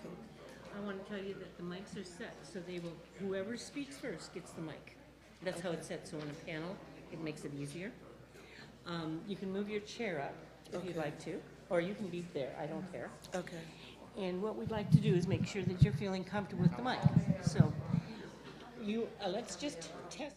Okay. I want to tell you that the mics are set, so they will, whoever speaks first gets the mic. That's how it's set, so on a panel, it makes it easier. You can move your chair up if you'd Okay. like to, or you can be there, I don't care. Okay. And what we'd like to do is make sure that you're feeling comfortable with the mic. So you, let's just test.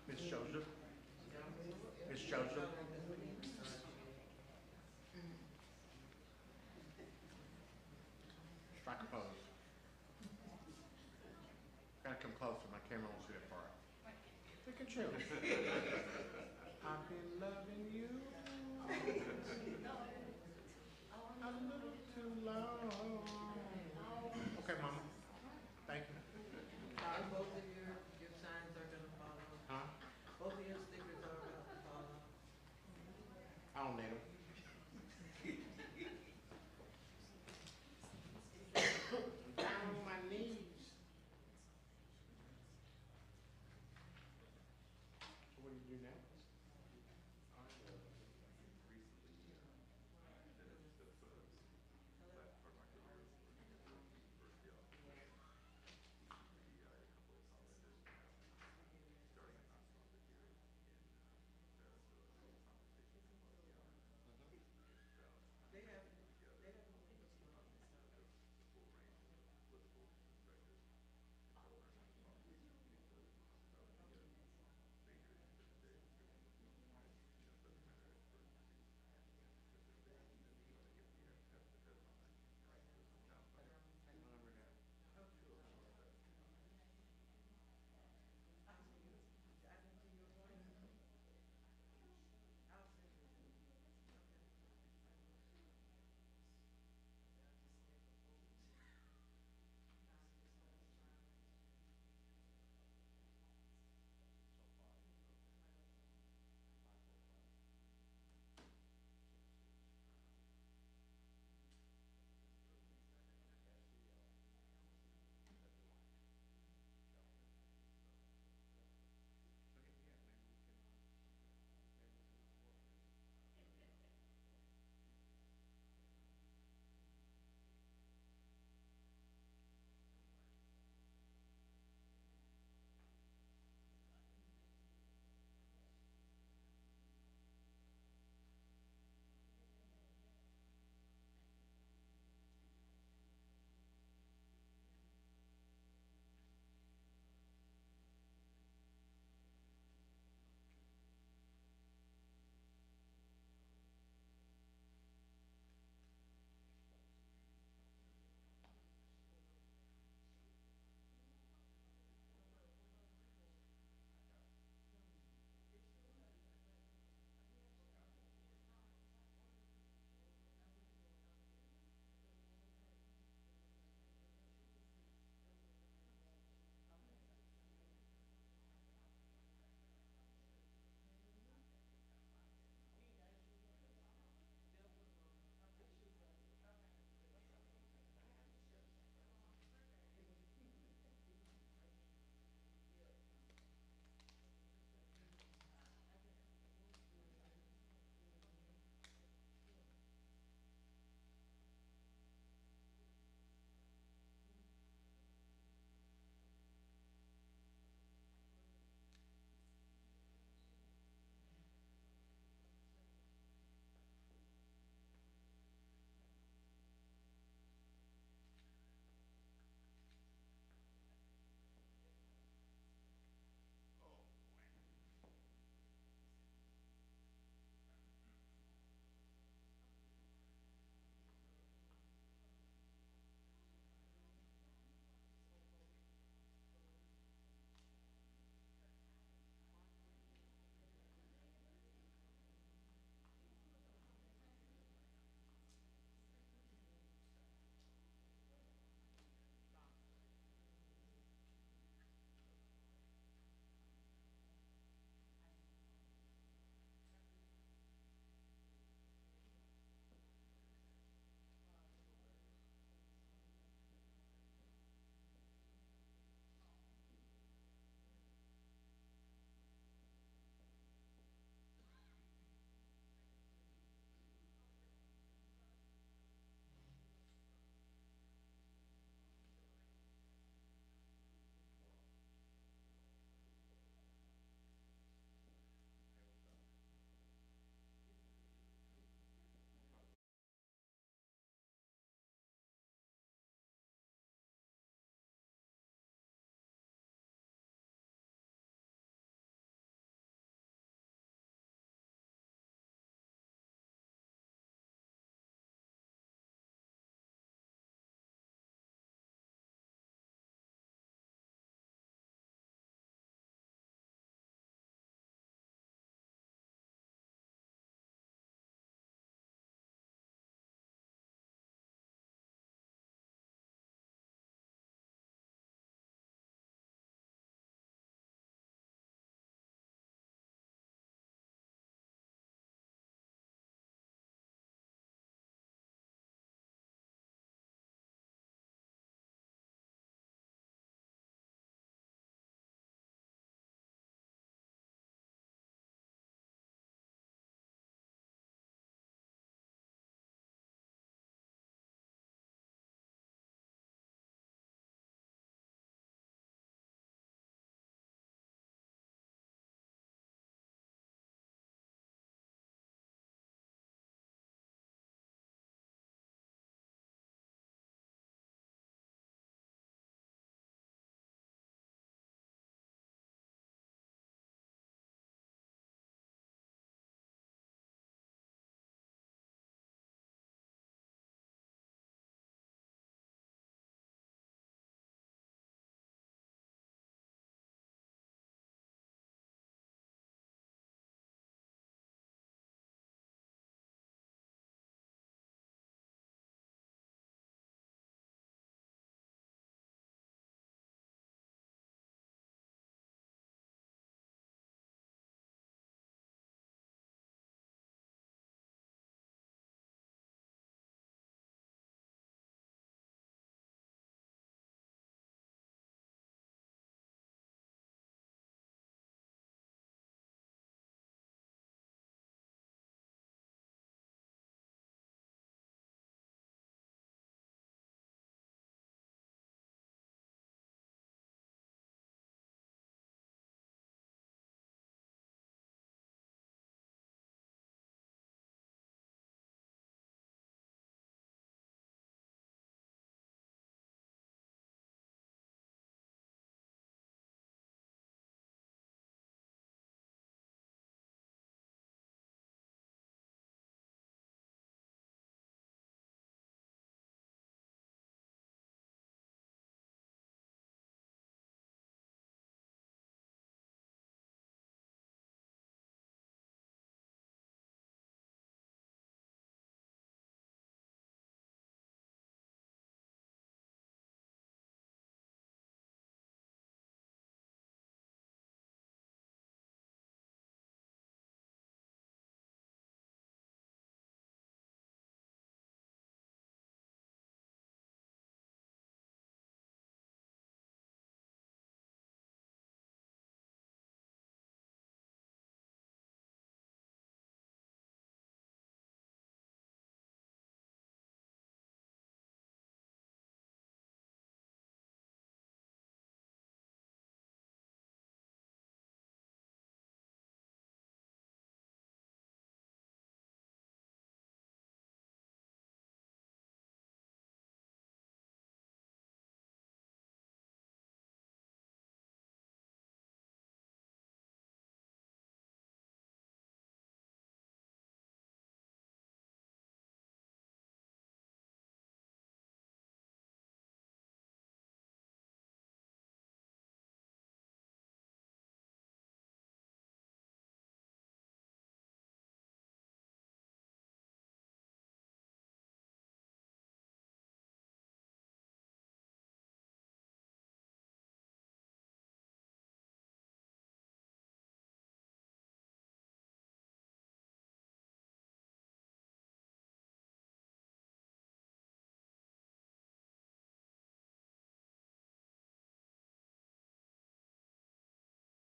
Miss Joseph? Miss Joseph? Strike a pose. Gotta come closer, my camera won't see that far. Look at you. I've been loving you a little too long. Okay, Mama. Thank you. Both of your signs are gonna fall off. Huh? Both of your stickers are about to fall off. I don't need them. Down on my knees. So what do you do now?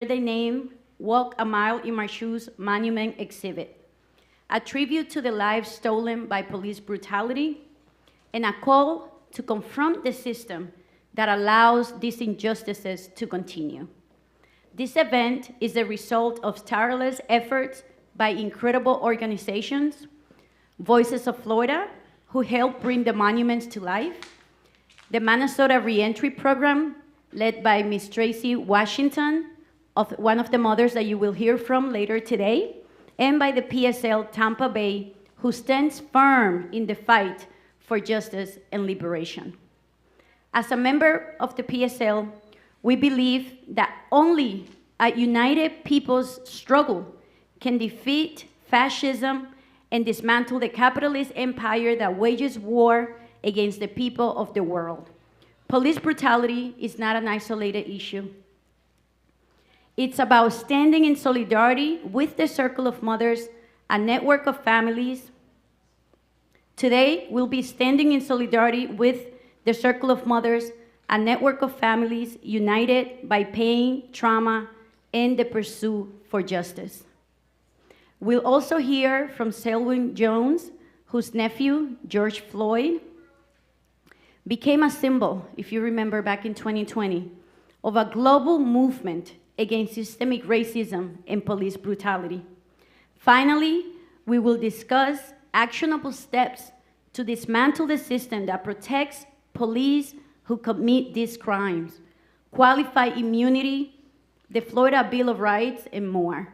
they name Walk a Mile in My Shoes monument exhibit, a tribute to the lives stolen by police brutality, and a call to confront the system that allows these injustices to continue. This event is the result of tireless efforts by incredible organizations, Voices of Florida, who helped bring the monuments to life, the Minnesota Reentry program, led by Ms. Tracy Washington, one of the mothers that you will hear from later today, and by the PSL Tampa Bay, who stands firm in the fight for justice and liberation. As a member of the PSL, we believe that only a united people's struggle can defeat fascism and dismantle the capitalist empire that wages war against the people of the world. Police brutality is not an isolated issue. It's about standing in solidarity with the Circle of Mothers, a network of families. Today, we'll be standing in solidarity with the Circle of Mothers, a network of families united by pain, trauma, and the pursuit for justice. We'll also hear from Selwyn Jones, whose nephew, George Floyd, became a symbol, if you remember back in 2020, of a global movement against systemic racism and police brutality. Finally, we will discuss actionable steps to dismantle the system that protects police who commit these crimes, qualified immunity, the Florida Bill of Rights, and more.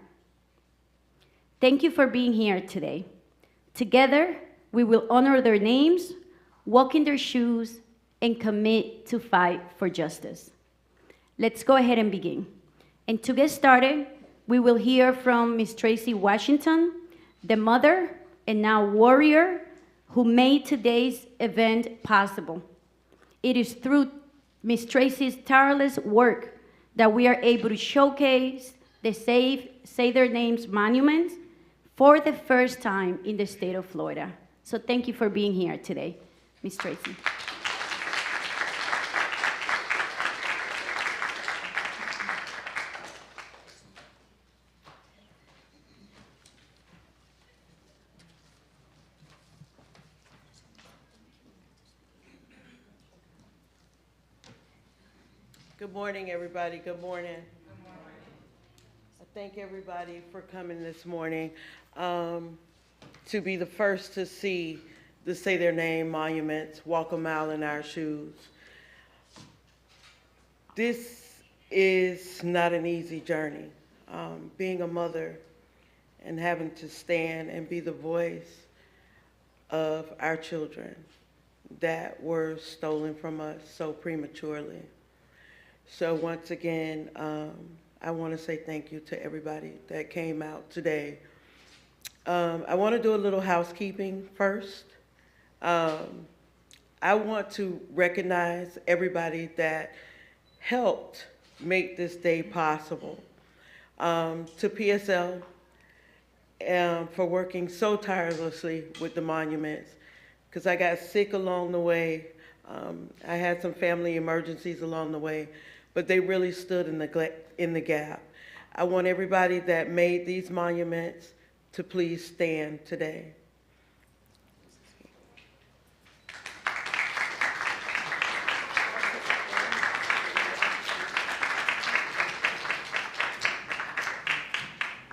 Thank you for being here today. Together, we will honor their names, walk in their shoes, and commit to fight for justice. Let's go ahead and begin. And to get started, we will hear from Ms. Tracy Washington, the mother and now warrior who made today's event possible. It is through Ms. Tracy's tireless work that we are able to showcase the Say Their Names monuments for the first time in the state of Florida. So thank you for being here today, Ms. Tracy. Good morning, everybody. Good morning. Good morning. I thank everybody for coming this morning to be the first to see the Say Their Name monuments, Walk a Mile in Our Shoes. This is not an easy journey. Being a mother and having to stand and be the voice of our children that were stolen from us so prematurely. So once again, I want to say thank you to everybody that came out today. I want to do a little housekeeping first. I want to recognize everybody that helped make this day possible. To PSL for working so tirelessly with the monuments, because I got sick along the way. I had some family emergencies along the way, but they really stood in the gap. I want everybody that made these monuments to please stand today.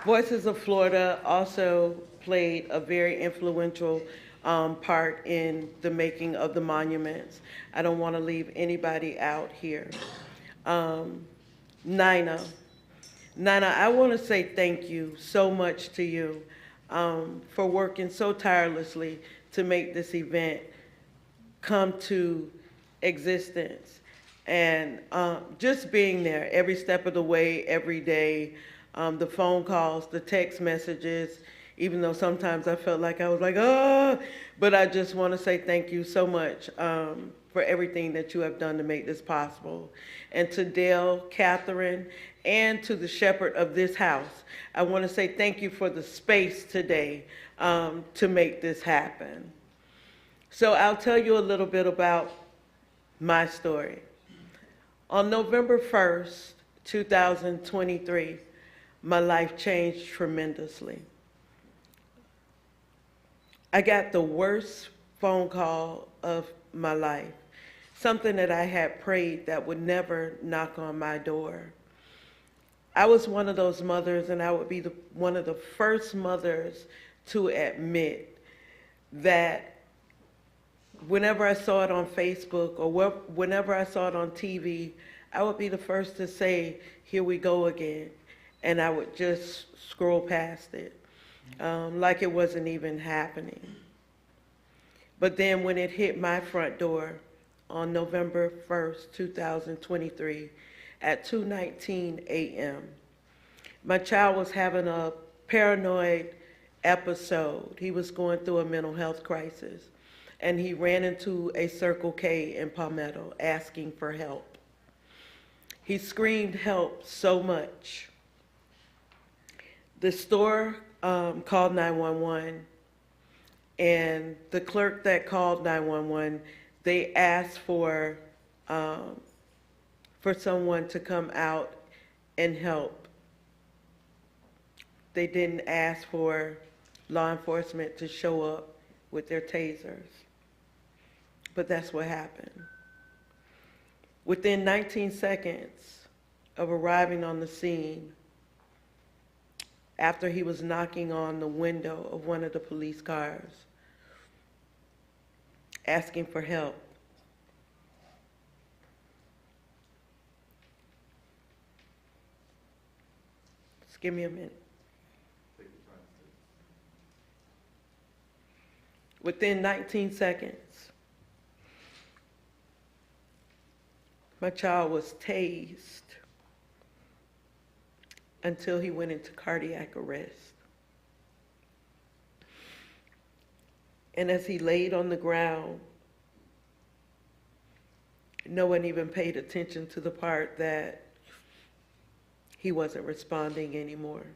Voices of Florida also played a very influential part in the making of the monuments. I don't want to leave anybody out here. Nina, I want to say thank you so much to you for working so tirelessly to make this event come to existence. And just being there every step of the way, every day, the phone calls, the text messages, even though sometimes I felt like I was like, oh, but I just want to say thank you so much for everything that you have done to make this possible. And to Dale, Catherine, and to the shepherd of this house, I want to say thank you for the space today to make this happen. So I'll tell you a little bit about my story. On November 1st, 2023, my life changed tremendously. I got the worst phone call of my life, something that I had prayed that would never knock on my door. I was one of those mothers, and I would be one of the first mothers to admit that whenever I saw it on Facebook or whenever I saw it on TV, I would be the first to say, "Here we go again." And I would just scroll past it like it wasn't even happening. But then when it hit my front door on November 1st, 2023, at 2:19 a.m., my child was having a paranoid episode. He was going through a mental health crisis, and he ran into a Circle K in Palmetto asking for help. He screamed help so much. The store called 911, and the clerk that called 911, they asked for someone to come out and help. They didn't ask for law enforcement to show up with their tasers. But that's what happened. Within 19 seconds of arriving on the scene, after he was knocking on the window of one of the police cars, asking for help, just give me a minute. Within 19 seconds, my child was tased until he went into cardiac arrest. And as he laid on the ground, no one even paid attention to the part that he wasn't responding anymore.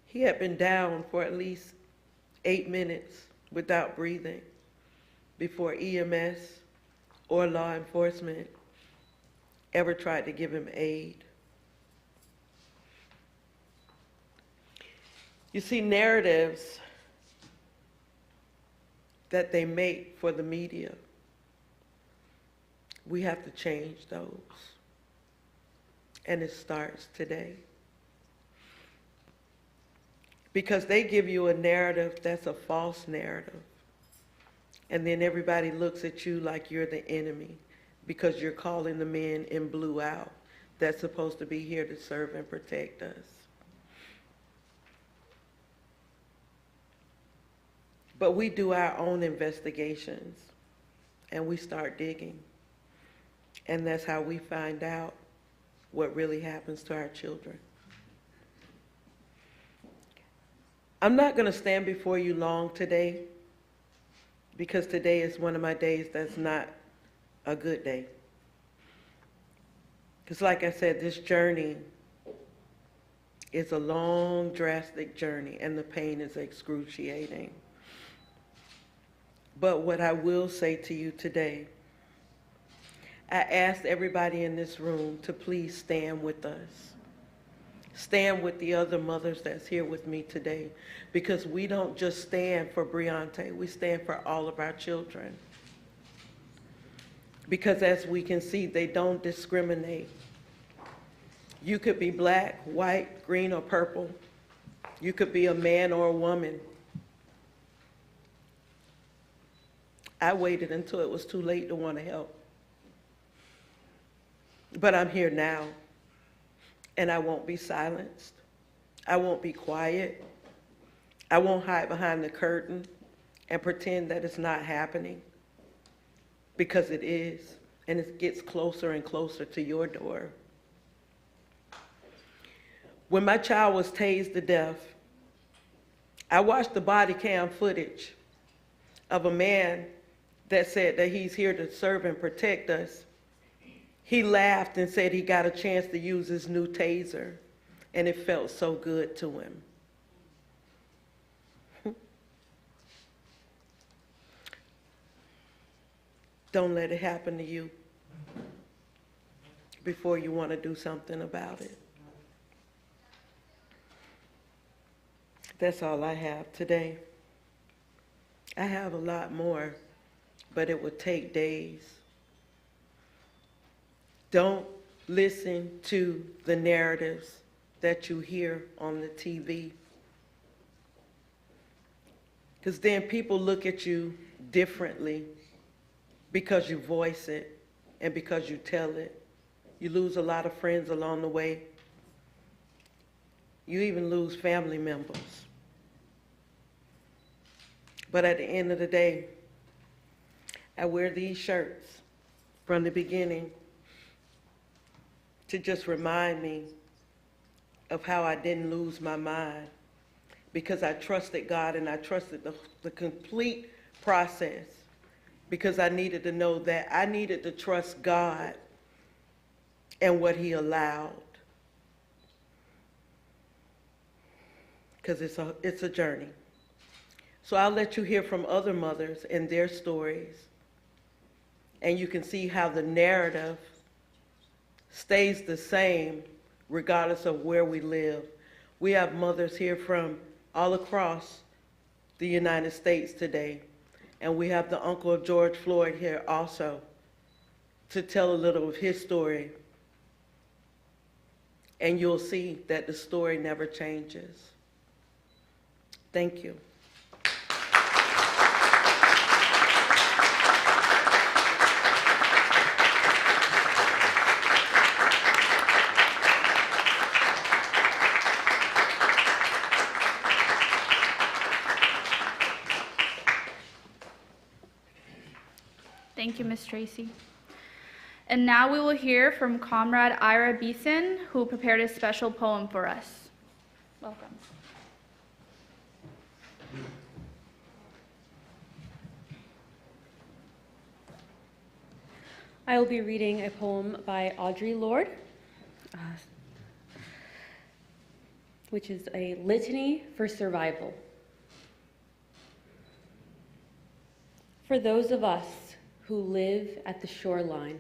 He had been down for at least 8 minutes without breathing before EMS or law enforcement ever tried to give him aid. You see, narratives that they make for the media, we have to change those. And it starts today. Because they give you a narrative that's a false narrative. And then everybody looks at you like you're the enemy because you're calling the men in blue out that's supposed to be here to serve and protect us. But we do our own investigations and we start digging. And that's how we find out what really happens to our children. I'm not going to stand before you long today because today is one of my days that's not a good day. Because like I said, this journey is a long, drastic journey, and the pain is excruciating. But what I will say to you today, I asked everybody in this room to please stand with us. Stand with the other mothers that's here with me today, because we don't just stand for Breonte, we stand for all of our children. Because as we can see, they don't discriminate. You could be black, white, green, or purple. You could be a man or a woman. I waited until it was too late to want to help. But I'm here now. And I won't be silenced. I won't be quiet. I won't hide behind the curtain and pretend that it's not happening, because it is, and it gets closer and closer to your door. When my child was tased to death, I watched the body cam footage of a man that said that he's here to serve and protect us. He laughed and said he got a chance to use his new taser, and it felt so good to him. Don't let it happen to you. before you want to do something about it. That's all I have today. I have a lot more, but it would take days. Don't listen to the narratives that you hear on the TV, because then people look at you differently because you voice it and because you tell it. You lose a lot of friends along the way. You even lose family members. But at the end of the day, I wear these shirts from the beginning to just remind me of how I didn't lose my mind, because I trusted God and I trusted the complete process, because I needed to know that I needed to trust God and what He allowed, because it's a journey. So I'll let you hear from other mothers and their stories, and you can see how the narrative stays the same regardless of where we live. We have mothers here from all across the United States today, and we have the uncle of George Floyd here also to tell a little of his story. And you'll see that the story never changes. Thank you. Thank you, Ms. Tracy. And now we will hear from Comrade Ira Beeson, who prepared a special poem for us. Welcome. I will be reading a poem by Audre Lorde, which is a litany for survival. For those of us who live at the shoreline,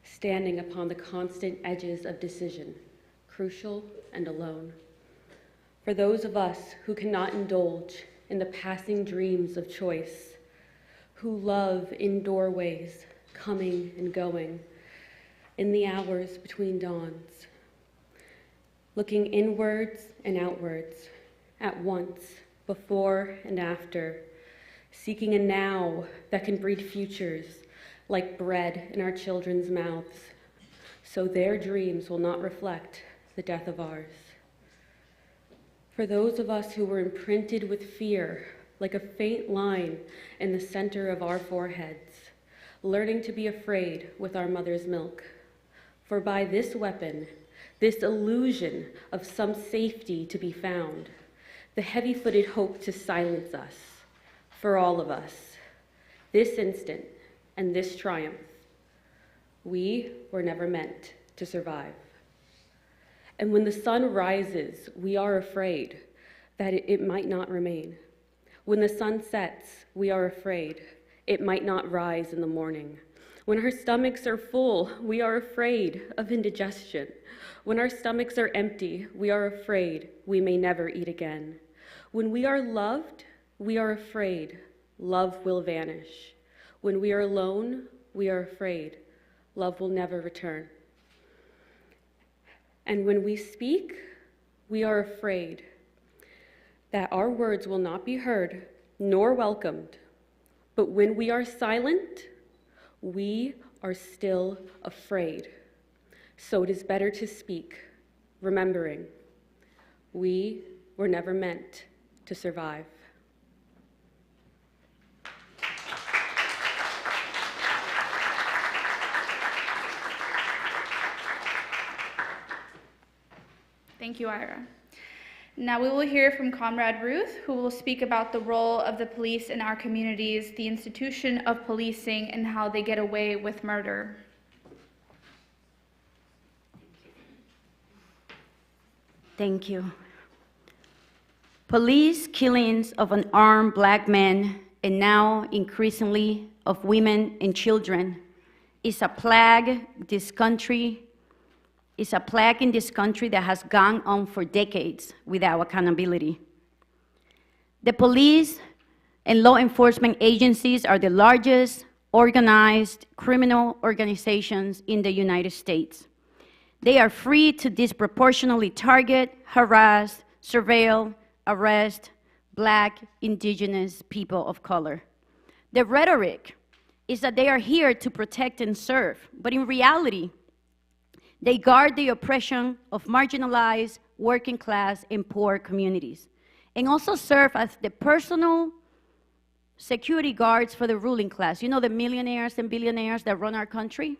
standing upon the constant edges of decision, crucial and alone. For those of us who cannot indulge in the passing dreams of choice, who love in doorways, coming and going, in the hours between dawns, looking inwards and outwards, at once, before and after, seeking a now that can breed futures like bread in our children's mouths, so their dreams will not reflect the death of ours. For those of us who were imprinted with fear, like a faint line in the center of our foreheads, learning to be afraid with our mother's milk. For by this weapon, this illusion of some safety to be found, the heavy-footed hope to silence us, for all of us, this instant and this triumph, we were never meant to survive. And when the sun rises, we are afraid that it might not remain. When the sun sets, we are afraid it might not rise in the morning. When our stomachs are full, we are afraid of indigestion. When our stomachs are empty, we are afraid we may never eat again. When we are loved, we are afraid love will vanish. When we are alone, we are afraid love will never return. And when we speak, we are afraid that our words will not be heard nor welcomed. But when we are silent, we are still afraid. So it is better to speak, remembering we were never meant to survive. Thank you, Ira. Now we will hear from Comrade Ruth, who will speak about the role of the police in our communities, the institution of policing, and how they get away with murder. Thank you. Police killings of unarmed Black men, and now increasingly of women and children, is a plague this country is a plague in this country that has gone on for decades without accountability. The police and law enforcement agencies are the largest organized criminal organizations in the United States. They are free to disproportionately target, harass, surveil, arrest Black, Indigenous people of color. The rhetoric is that they are here to protect and serve, but in reality, they guard the oppression of marginalized, working class, and poor communities, and also serve as the personal security guards for the ruling class. You know, the millionaires and billionaires that run our country?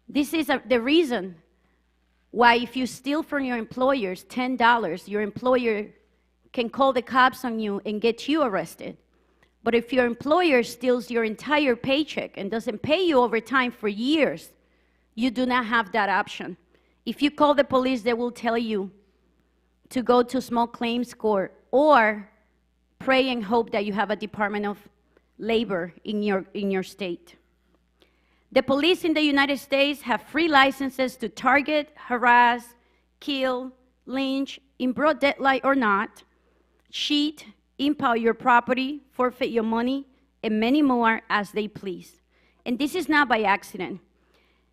This is the reason why if you steal from your employers $10, your employer can call the cops on you and get you arrested. But if your employer steals your entire paycheck and doesn't pay you overtime for years, you do not have that option. If you call the police, they will tell you to go to small claims court or pray and hope that you have a Department of Labor in your state. The police in the United States have free licenses to target, harass, kill, lynch, in broad daylight or not, cheat, impound your property, forfeit your money, and many more as they please. And this is not by accident.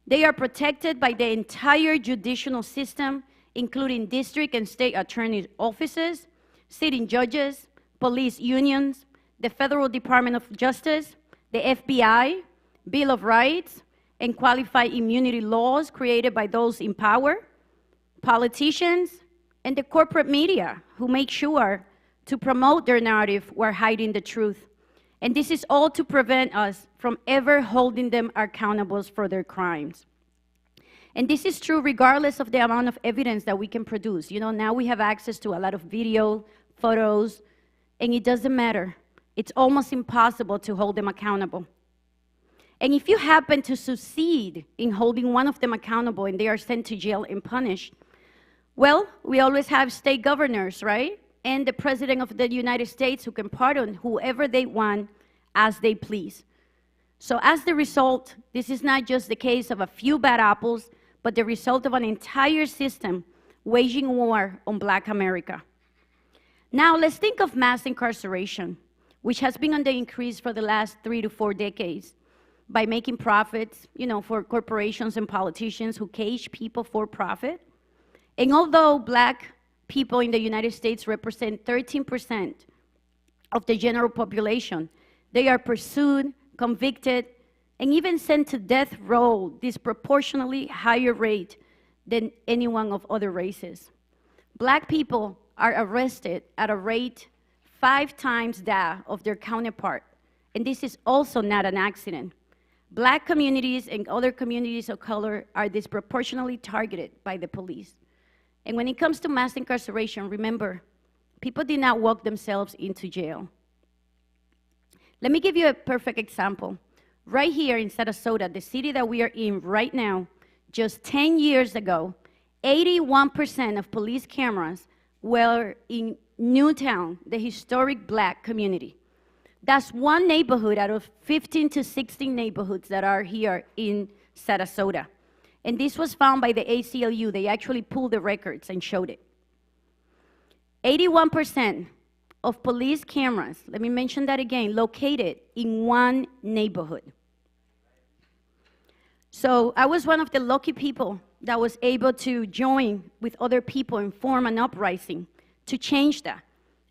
They are protected by the entire judicial system, including district and state attorney offices, sitting judges, police unions, the Federal Department of Justice, the FBI, Bill of Rights, and qualified immunity laws created by those in power, politicians, and the corporate media who make sure to promote their narrative while hiding the truth. And this is all to prevent us from ever holding them accountable for their crimes. And this is true regardless of the amount of evidence that we can produce. You know, now we have access to a lot of video, photos, and it doesn't matter. It's almost impossible to hold them accountable. And if you happen to succeed in holding one of them accountable and they are sent to jail and punished, well, we always have state governors, right? And the President of the United States who can pardon whoever they want as they please. So as the result, this is not just the case of a few bad apples, but the result of an entire system waging war on Black America. Now let's think of mass incarceration, which has been on the increase for the last 3 to 4 decades by making profits, you know, for corporations and politicians who cage people for profit. And although Black people in the United States represent 13% of the general population, they are pursued, convicted, and even sent to death row disproportionately higher rate than anyone of other races. Black people are arrested at a rate 5 times that of their counterpart, and this is also not an accident. Black communities and other communities of color are disproportionately targeted by the police. And when it comes to mass incarceration, remember, people did not walk themselves into jail. Let me give you a perfect example. Right here in Sarasota, the city that we are in right now, just 10 years ago, 81% of police cameras were in Newtown, the historic Black community. That's one neighborhood out of 15 to 16 neighborhoods that are here in Sarasota. And this was found by the ACLU. They actually pulled the records and showed it. 81% of police cameras, let me mention that again, located in one neighborhood. So I was one of the lucky people that was able to join with other people and form an uprising to change that.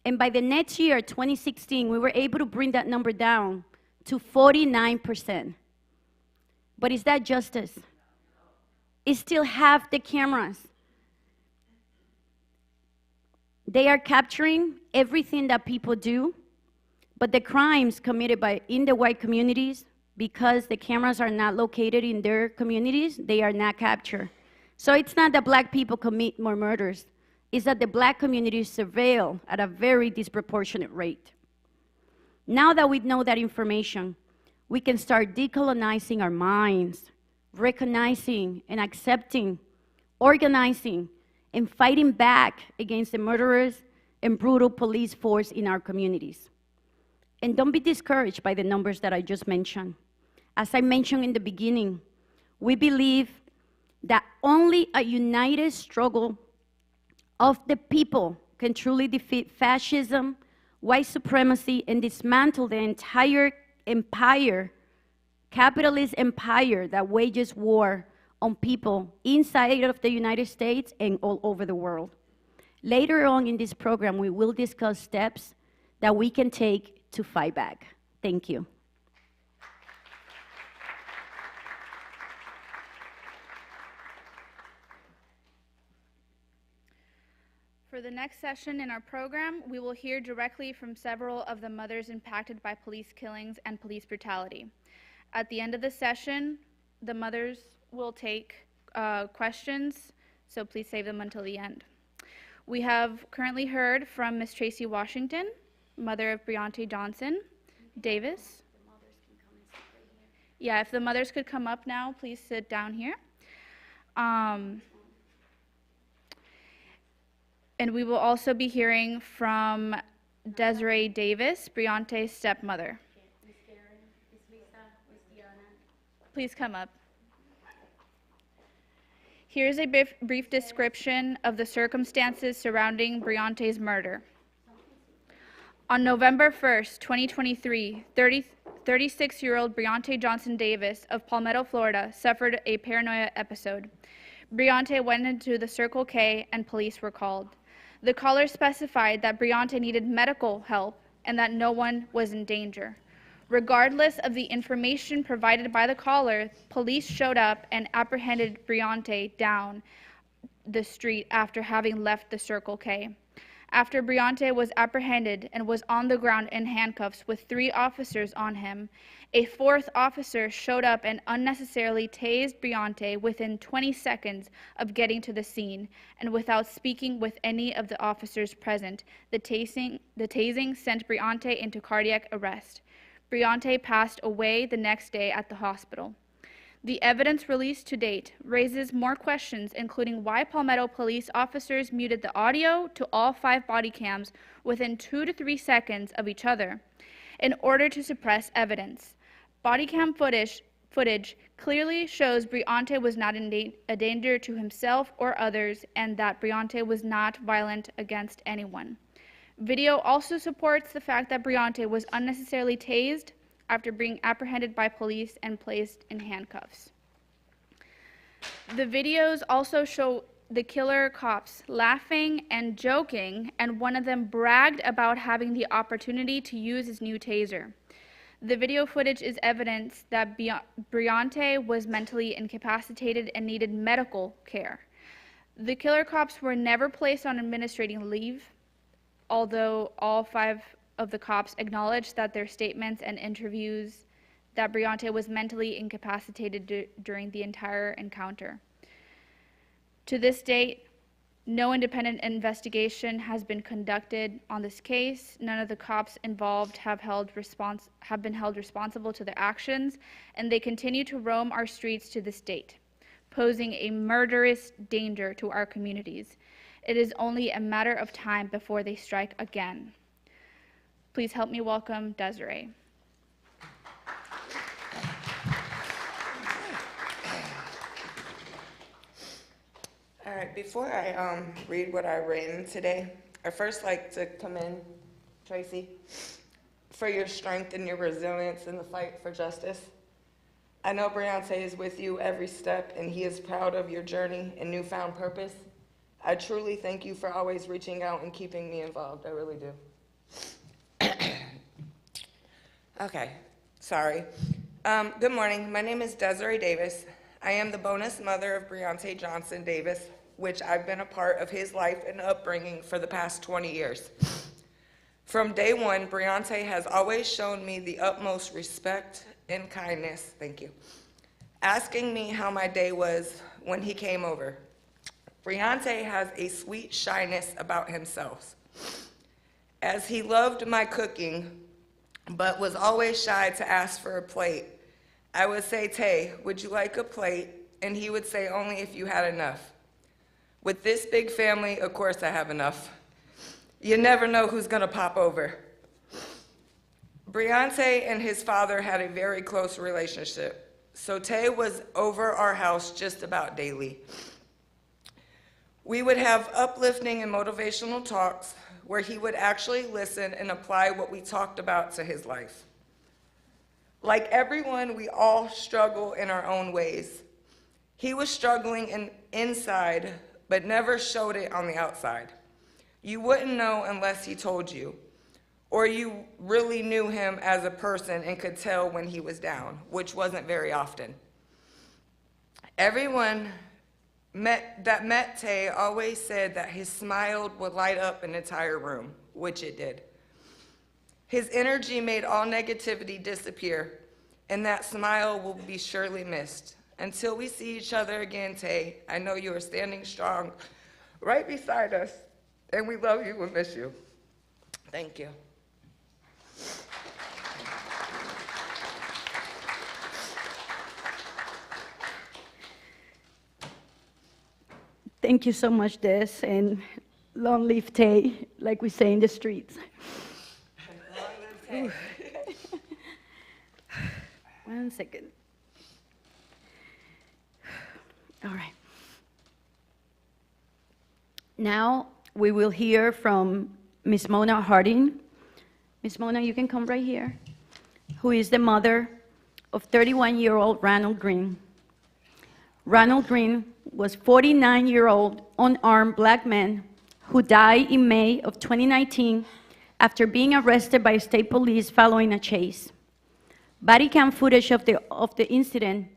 And by the next year, 2016, we were able to bring that number down to 49%. But is that justice? It's still half the cameras. They are capturing everything that people do, but the crimes committed in the white communities, because the cameras are not located in their communities, they are not captured. So it's not that Black people commit more murders, it's that the Black communities surveil at a very disproportionate rate. Now that we know that information, we can start decolonizing our minds, recognizing and accepting, organizing, and fighting back against the murderers and brutal police force in our communities. And don't be discouraged by the numbers that I just mentioned. As I mentioned in the beginning, we believe that only a united struggle of the people can truly defeat fascism, white supremacy, and dismantle the entire empire, capitalist empire that wages war on people inside of the United States and all over the world. Later on in this program, we will discuss steps that we can take to fight back. Thank you. For the next session in our program, we will hear directly from several of the mothers impacted by police killings and police brutality. At the end of the session, the mothers will take questions, so please save them until the end. We have currently heard from Ms. Tracy Washington, mother of Reentry Johnson Davis. Yeah, if the mothers could come up now, please sit down here. And we will also be hearing from Desiree Davis, Reentry's stepmother. Please come up. Here's a brief description of the circumstances surrounding Reentry's murder. On November 1st, 2023, 36-year-old Reentry Johnson Davis of Palmetto, Florida, suffered a paranoia episode. Reentry went into the Circle K and police were called. The caller specified that Reentry needed medical help and that no one was in danger. Regardless of the information provided by the caller, police showed up and apprehended Reentry down the street after having left the Circle K. After Reentry was apprehended and was on the ground in handcuffs with 3 officers on him, a 4th officer showed up and unnecessarily tased Reentry within 20 seconds of getting to the scene, and without speaking with any of the officers present, the tasing sent Reentry into cardiac arrest. Reentry passed away the next day at the hospital. The evidence released to date raises more questions, including why Palmetto police officers muted the audio to all 5 body cams within 2 to 3 seconds of each other in order to suppress evidence. Body cam footage clearly shows Reentry was not a danger to himself or others, and that Reentry was not violent against anyone. Video also supports the fact that Reentry was unnecessarily tased after being apprehended by police and placed in handcuffs. The videos also show the killer cops laughing and joking, and one of them bragged about having the opportunity to use his new taser. The video footage is evidence that Reentry was mentally incapacitated and needed medical care. The killer cops were never placed on administrative leave, although all 5 of the cops acknowledged that their statements and interviews that Reentry was mentally incapacitated during the entire encounter. To this date, no independent investigation has been conducted on this case. None of the cops involved have been held responsible to their actions, and they continue to roam our streets to this date, posing a murderous danger to our communities. It is only a matter of time before they strike again. Please help me welcome Desiree. All right, before I read what I've written today, I'd first like to commend Tracy for your strength and your resilience in the fight for justice. I know Reentry is with you every step, and he is proud of your journey and newfound purpose. I truly thank you for always reaching out and keeping me involved. I really do. Okay, sorry. Good morning. My name is Desiree Davis. I am the bonus mother of Reentry Johnson Davis, which I've been a part of his life and upbringing for the past 20 years. From day one, Reentry has always shown me the utmost respect and kindness, thank you, asking me how my day was when he came over. Reentry has a sweet shyness about himself, as he loved my cooking, but was always shy to ask for a plate. I would say, "Tay, would you like a plate?" And he would say, "Only if you had enough." With this big family, of course I have enough. You never know who's gonna pop over. Reentry and his father had a very close relationship. so Tay was over our house just about daily. We would have uplifting and motivational talks where he would actually listen and apply what we talked about to his life. Like everyone, we all struggle in our own ways. He was struggling inside, but never showed it on the outside. You wouldn't know unless he told you, or you really knew him as a person and could tell when he was down, which wasn't very often. Everyone that met Tay always said that his smile would light up an entire room, which it did. His energy made all negativity disappear, and that smile will be surely missed. Until we see each other again, Tay, I know you are standing strong right beside us, and we love you and miss you. Thank you. Thank you so much, Des, and long live Tay, like we say in the streets. Long live Tay. 1 second. All right. Now we will hear from Ms. Mona Harding. Ms. Mona, you can come right here, who is the mother of 31-year-old Ronald Green. Ronald Green was 49-year-old unarmed black man who died in May of 2019 after being arrested by state police following a chase. Body cam footage of the incident,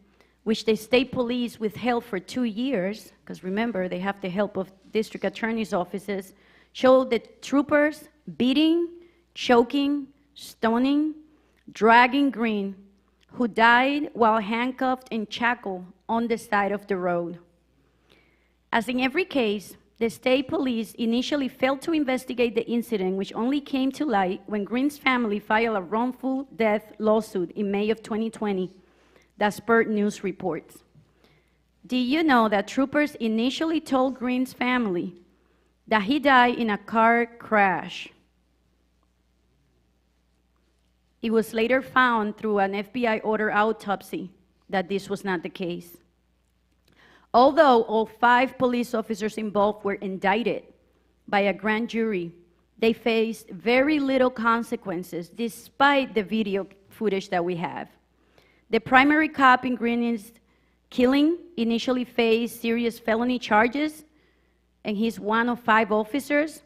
which the state police withheld for 2 years, because remember, they have the help of district attorney's offices, showed the troopers beating, choking, stoning, dragging Green, who died while handcuffed and shackled on the side of the road. As in every case, the state police initially failed to investigate the incident, which only came to light when Green's family filed a wrongful death lawsuit in May of 2020 that spurred news reports. Did you know that troopers initially told Green's family that he died in a car crash? It was later found through an FBI order autopsy that this was not the case. Although all 5 police officers involved were indicted by a grand jury, they faced very little consequences despite the video footage that we have. The primary cop in Green's killing initially faced serious felony charges, and he's one of 5 officers.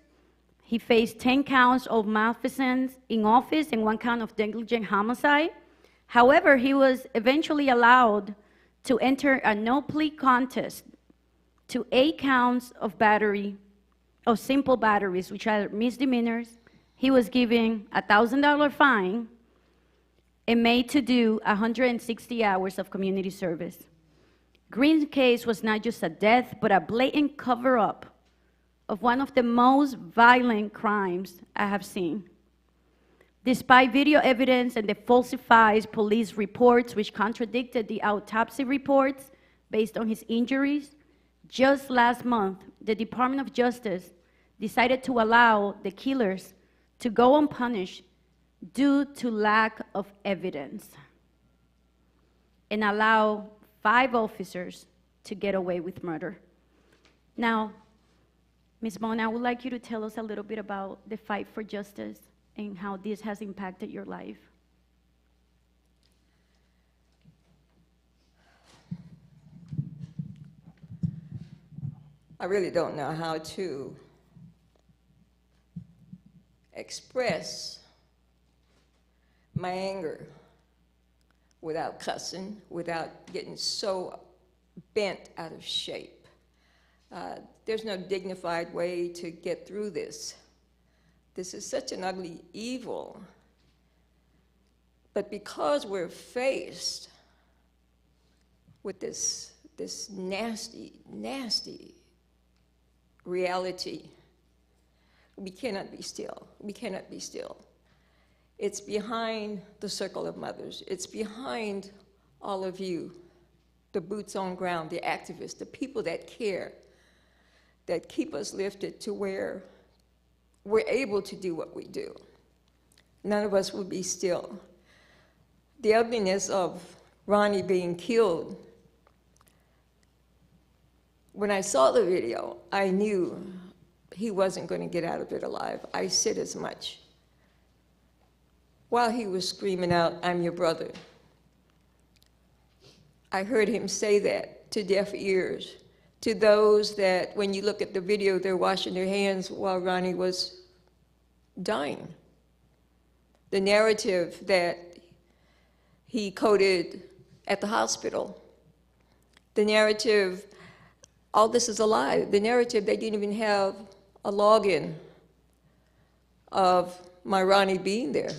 He faced 10 counts of malfeasance in office and 1 count of negligent homicide. However, he was eventually allowed to enter a no plea contest to 8 counts of battery, of simple batteries, which are misdemeanors. He was given a $1,000 fine and made to do 160 hours of community service. Green's case was not just a death, but a blatant cover-up of one of the most violent crimes I have seen. Despite video evidence and the falsified police reports, which contradicted the autopsy reports based on his injuries, just last month, the Department of Justice decided to allow the killers to go unpunished due to lack of evidence, and allow 5 officers to get away with murder. Now, Ms. Mona, I would like you to tell us a little bit about the fight for justice and how this has impacted your life. I really don't know how to express my anger without cussing, without getting so bent out of shape. There's no dignified way to get through this. This is such an ugly evil. But because we're faced with this nasty, nasty reality, we cannot be still. We cannot be still. It's behind the circle of mothers. It's behind all of you, the boots on ground, the activists, the people that care, that keep us lifted to where we're able to do what we do. None of us will be still. The ugliness of Ronnie being killed, when I saw the video, I knew he wasn't going to get out of it alive. I said as much. While he was screaming out, "I'm your brother," I heard him say that to deaf ears, to those that, when you look at the video, they're washing their hands while Ronnie was dying. The narrative that he coded at the hospital, the narrative, all this is a lie. The narrative, they didn't even have a login of my Ronnie being there.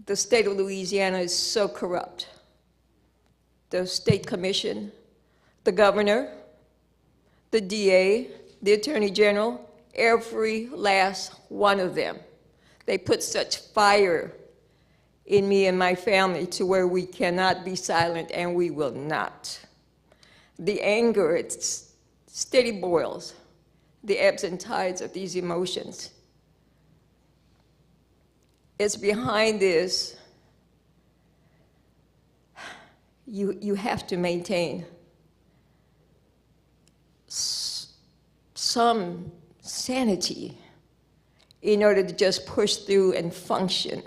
The state of Louisiana is so corrupt. The state commission, the governor, the DA, the attorney general, every last one of them. They put such fire in me and my family to where we cannot be silent, and we will not. The anger, it's steady boils, the ebbs and tides of these emotions. It's behind this. You have to maintain some sanity in order to just push through and function.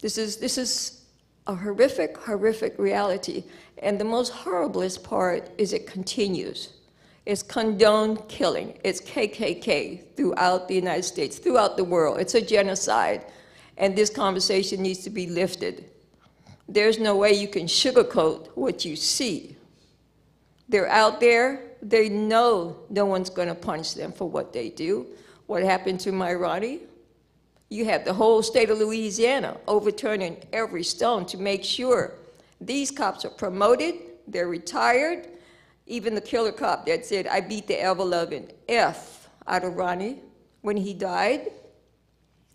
This is a horrific, horrific reality. And the most horriblest part is it continues. It's condoned killing. It's KKK throughout the United States, throughout the world. It's a genocide. And this conversation needs to be lifted. There's no way you can sugarcoat what you see. They're out there. They know no one's going to punish them for what they do. What happened to my Ronnie? You have the whole state of Louisiana overturning every stone to make sure these cops are promoted, they're retired. Even the killer cop that said, "I beat the ever-loving F out of Ronnie," when he died,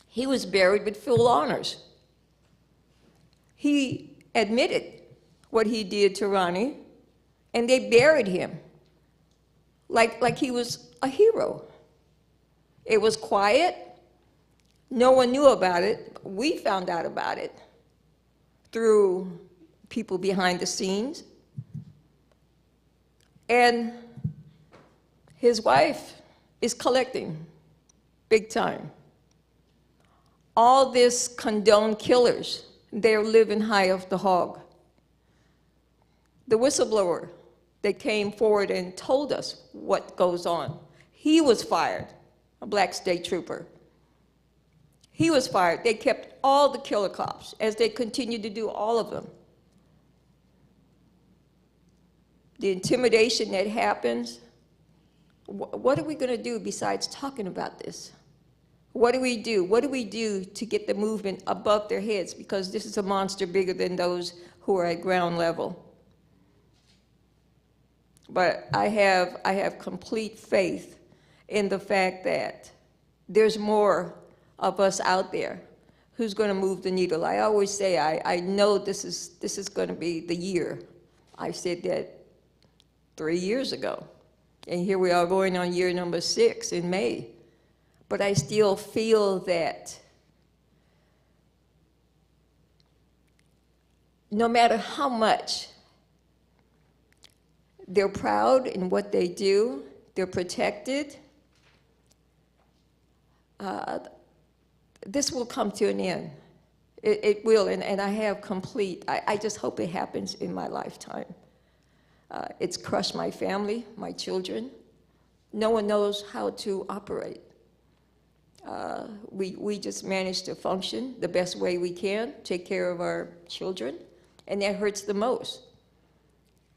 he was buried with full honors. He admitted what he did to Ronnie, and they buried him like he was a hero. It was quiet. No one knew about it. We found out about it through people behind the scenes. And his wife is collecting big time. All this condoned killers, they're living high off the hog. The whistleblower that came forward and told us what goes on, he was fired, a black state trooper. He was fired. They kept all the killer cops, as they continued to do all of them. The intimidation that happens, what are we going to do besides talking about this? What do we do? What do we do to get the movement above their heads? Because this is a monster bigger than those who are at ground level. But I have complete faith in the fact that there's more of us out there who's going to move the needle. I always say I know this is going to be the year. I said that 3 years ago, and here we are going on year number 6 in May. But I still feel that no matter how much they're proud in what they do, they're protected, this will come to an end. It will, and I have complete, I just hope it happens in my lifetime. It's crushed my family, my children. No one knows how to operate. We just manage to function the best way we can, take care of our children, and that hurts the most.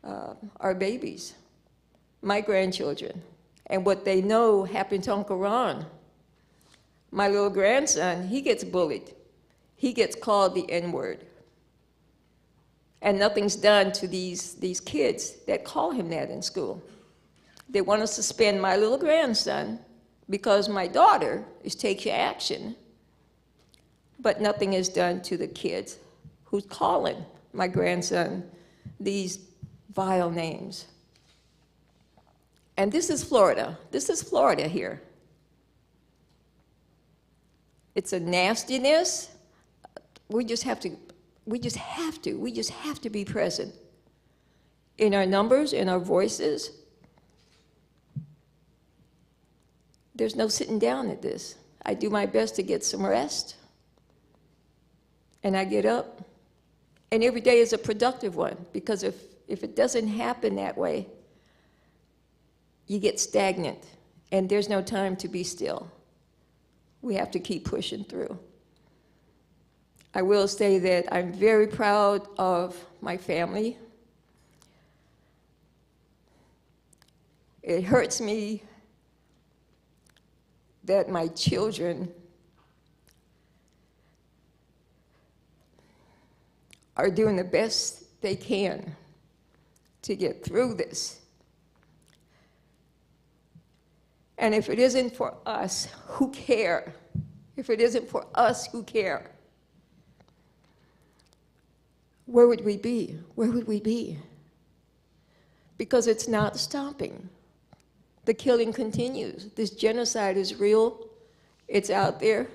Our babies, my grandchildren, and what they know happened to Uncle Ron. My little grandson, he gets bullied. He gets called the N-word. And nothing's done to these kids that call him that in school. They want to suspend my little grandson because my daughter is taking action, but nothing is done to the kids who's calling my grandson these vile names. And this is Florida. This is Florida here. It's a nastiness. We just have to we just have to be present in our numbers, in our voices. There's no sitting down at this. I do my best to get some rest, and I get up, and every day is a productive one, because if it doesn't happen that way, you get stagnant, and there's no time to be still. We have to keep pushing through. I will say that I'm very proud of my family. It hurts me that my children are doing the best they can to get through this. And if it isn't for us who care, if it isn't for us who care, where would we be? Where would we be? Because it's not stopping. The killing continues. This genocide is real. It's out there.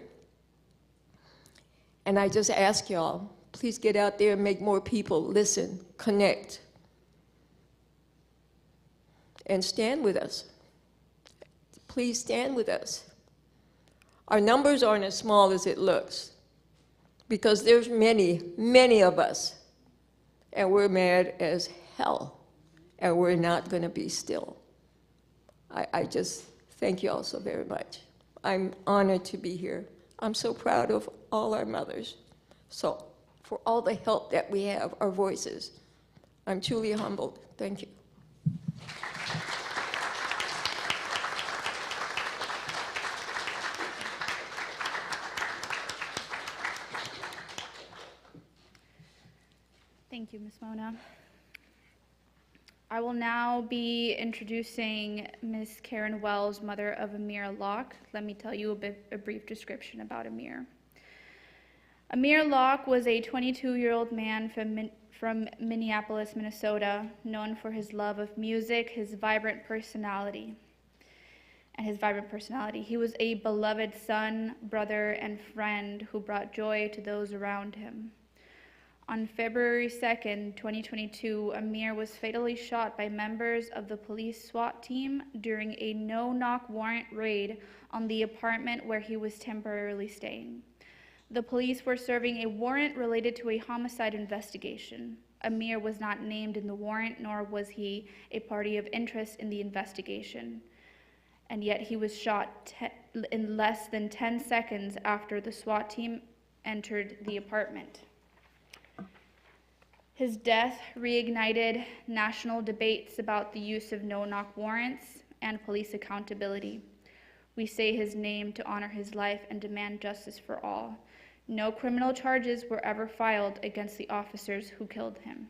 And I just ask y'all, please get out there and make more people listen, connect, and stand with us. Please stand with us. Our numbers aren't as small as it looks, because there's many, many of us, and we're mad as hell, and we're not going to be still. I just thank you all so very much. I'm honored to be here. I'm so proud of all our mothers. So for all the help that we have, our voices, I'm truly humbled. Thank you. Thank you, Ms. Mona. I will now be introducing Ms. Karen Wells, mother of Amir Locke. Let me tell you a brief description about Amir. Amir Locke was a 22-year-old man from Minneapolis, Minnesota, known for his love of music, his vibrant personality. He was a beloved son, brother, and friend who brought joy to those around him. On February 2nd, 2022, Amir was fatally shot by members of the police SWAT team during a no-knock warrant raid on the apartment where he was temporarily staying. The police were serving a warrant related to a homicide investigation. Amir was not named in the warrant, nor was he a party of interest in the investigation. And yet he was shot in less than 10 seconds after the SWAT team entered the apartment. His death reignited national debates about the use of no-knock warrants and police accountability. We say his name to honor his life and demand justice for all. No criminal charges were ever filed against the officers who killed him.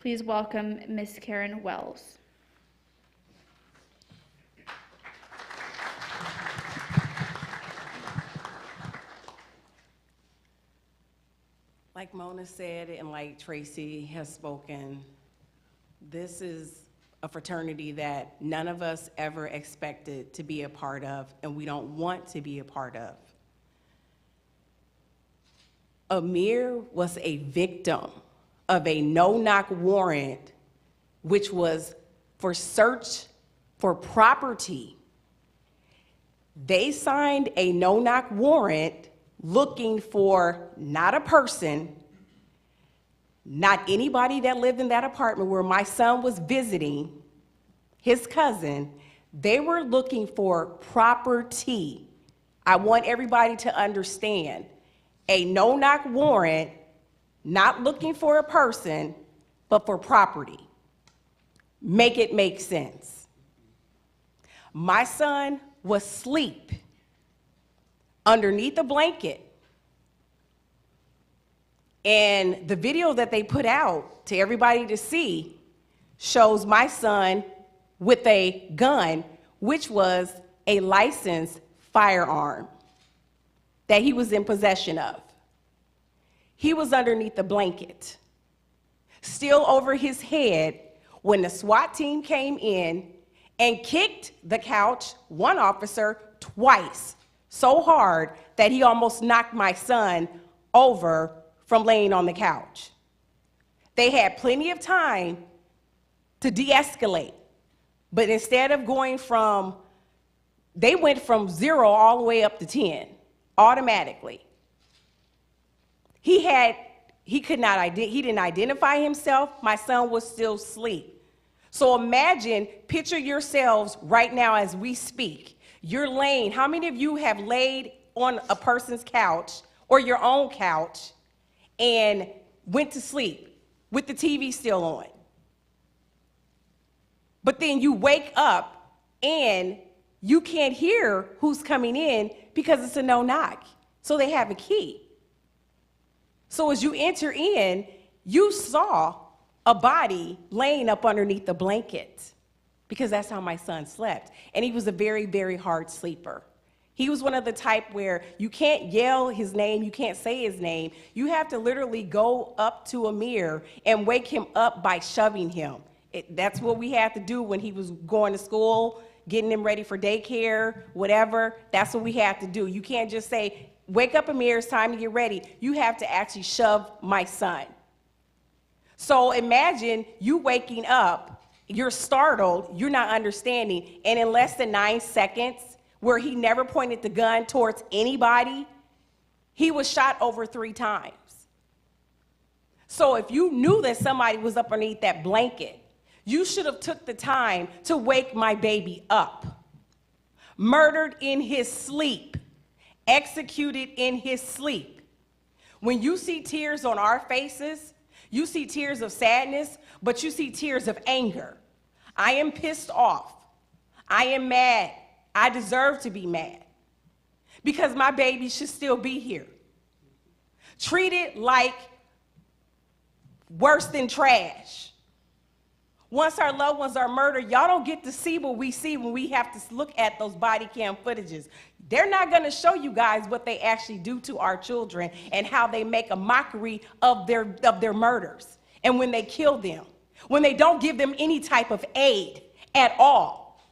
Please welcome Ms. Karen Wells. Like Mona said, and like Tracy has spoken, this is a fraternity that none of us ever expected to be a part of, and we don't want to be a part of. Amir was a victim of a no-knock warrant, which was for search for property. They signed a no-knock warrant looking for not a person, not anybody that lived in that apartment where my son was visiting his cousin. They were looking for property. I want everybody to understand, a no-knock warrant, not looking for a person, but for property. Make it make sense. My son was asleep underneath a blanket. And the video that they put out to everybody to see shows my son with a gun, which was a licensed firearm that he was in possession of. He was underneath the blanket, still over his head, when the SWAT team came in and kicked the couch, one officer, twice, so hard that he almost knocked my son over from laying on the couch. They had plenty of time to de-escalate, but instead of they went from 0 all the way up to 10 automatically. He didn't identify himself. My son was still asleep. So picture yourselves right now as we speak. You're laying, how many of you have laid on a person's couch or your own couch and went to sleep with the TV still on? But then you wake up and you can't hear who's coming in because it's a no knock. So they have a key. So as you enter in, you saw a body laying up underneath the blanket, because that's how my son slept. And he was a very, very hard sleeper. He was one of the type where you can't yell his name, you can't say his name. You have to literally go up to a mirror and wake him up by shoving him. That's what we had to do when he was going to school, getting him ready for daycare, whatever. That's what we had to do. You can't just say, wake up, Amir, it's time to get ready. You have to actually shove my son. So imagine you waking up, you're startled, you're not understanding, and in less than 9 seconds, where he never pointed the gun towards anybody, he was shot over 3 times. So if you knew that somebody was up underneath that blanket, you should have took the time to wake my baby up. Murdered in his sleep, executed in his sleep. When you see tears on our faces, you see tears of sadness, but you see tears of anger. I am pissed off. I am mad. I deserve to be mad because my baby should still be here. Treated like worse than trash. Once our loved ones are murdered, y'all don't get to see what we see when we have to look at those body cam footages. They're not going to show you guys what they actually do to our children and how they make a mockery of their murders. And when they kill them, when they don't give them any type of aid at all.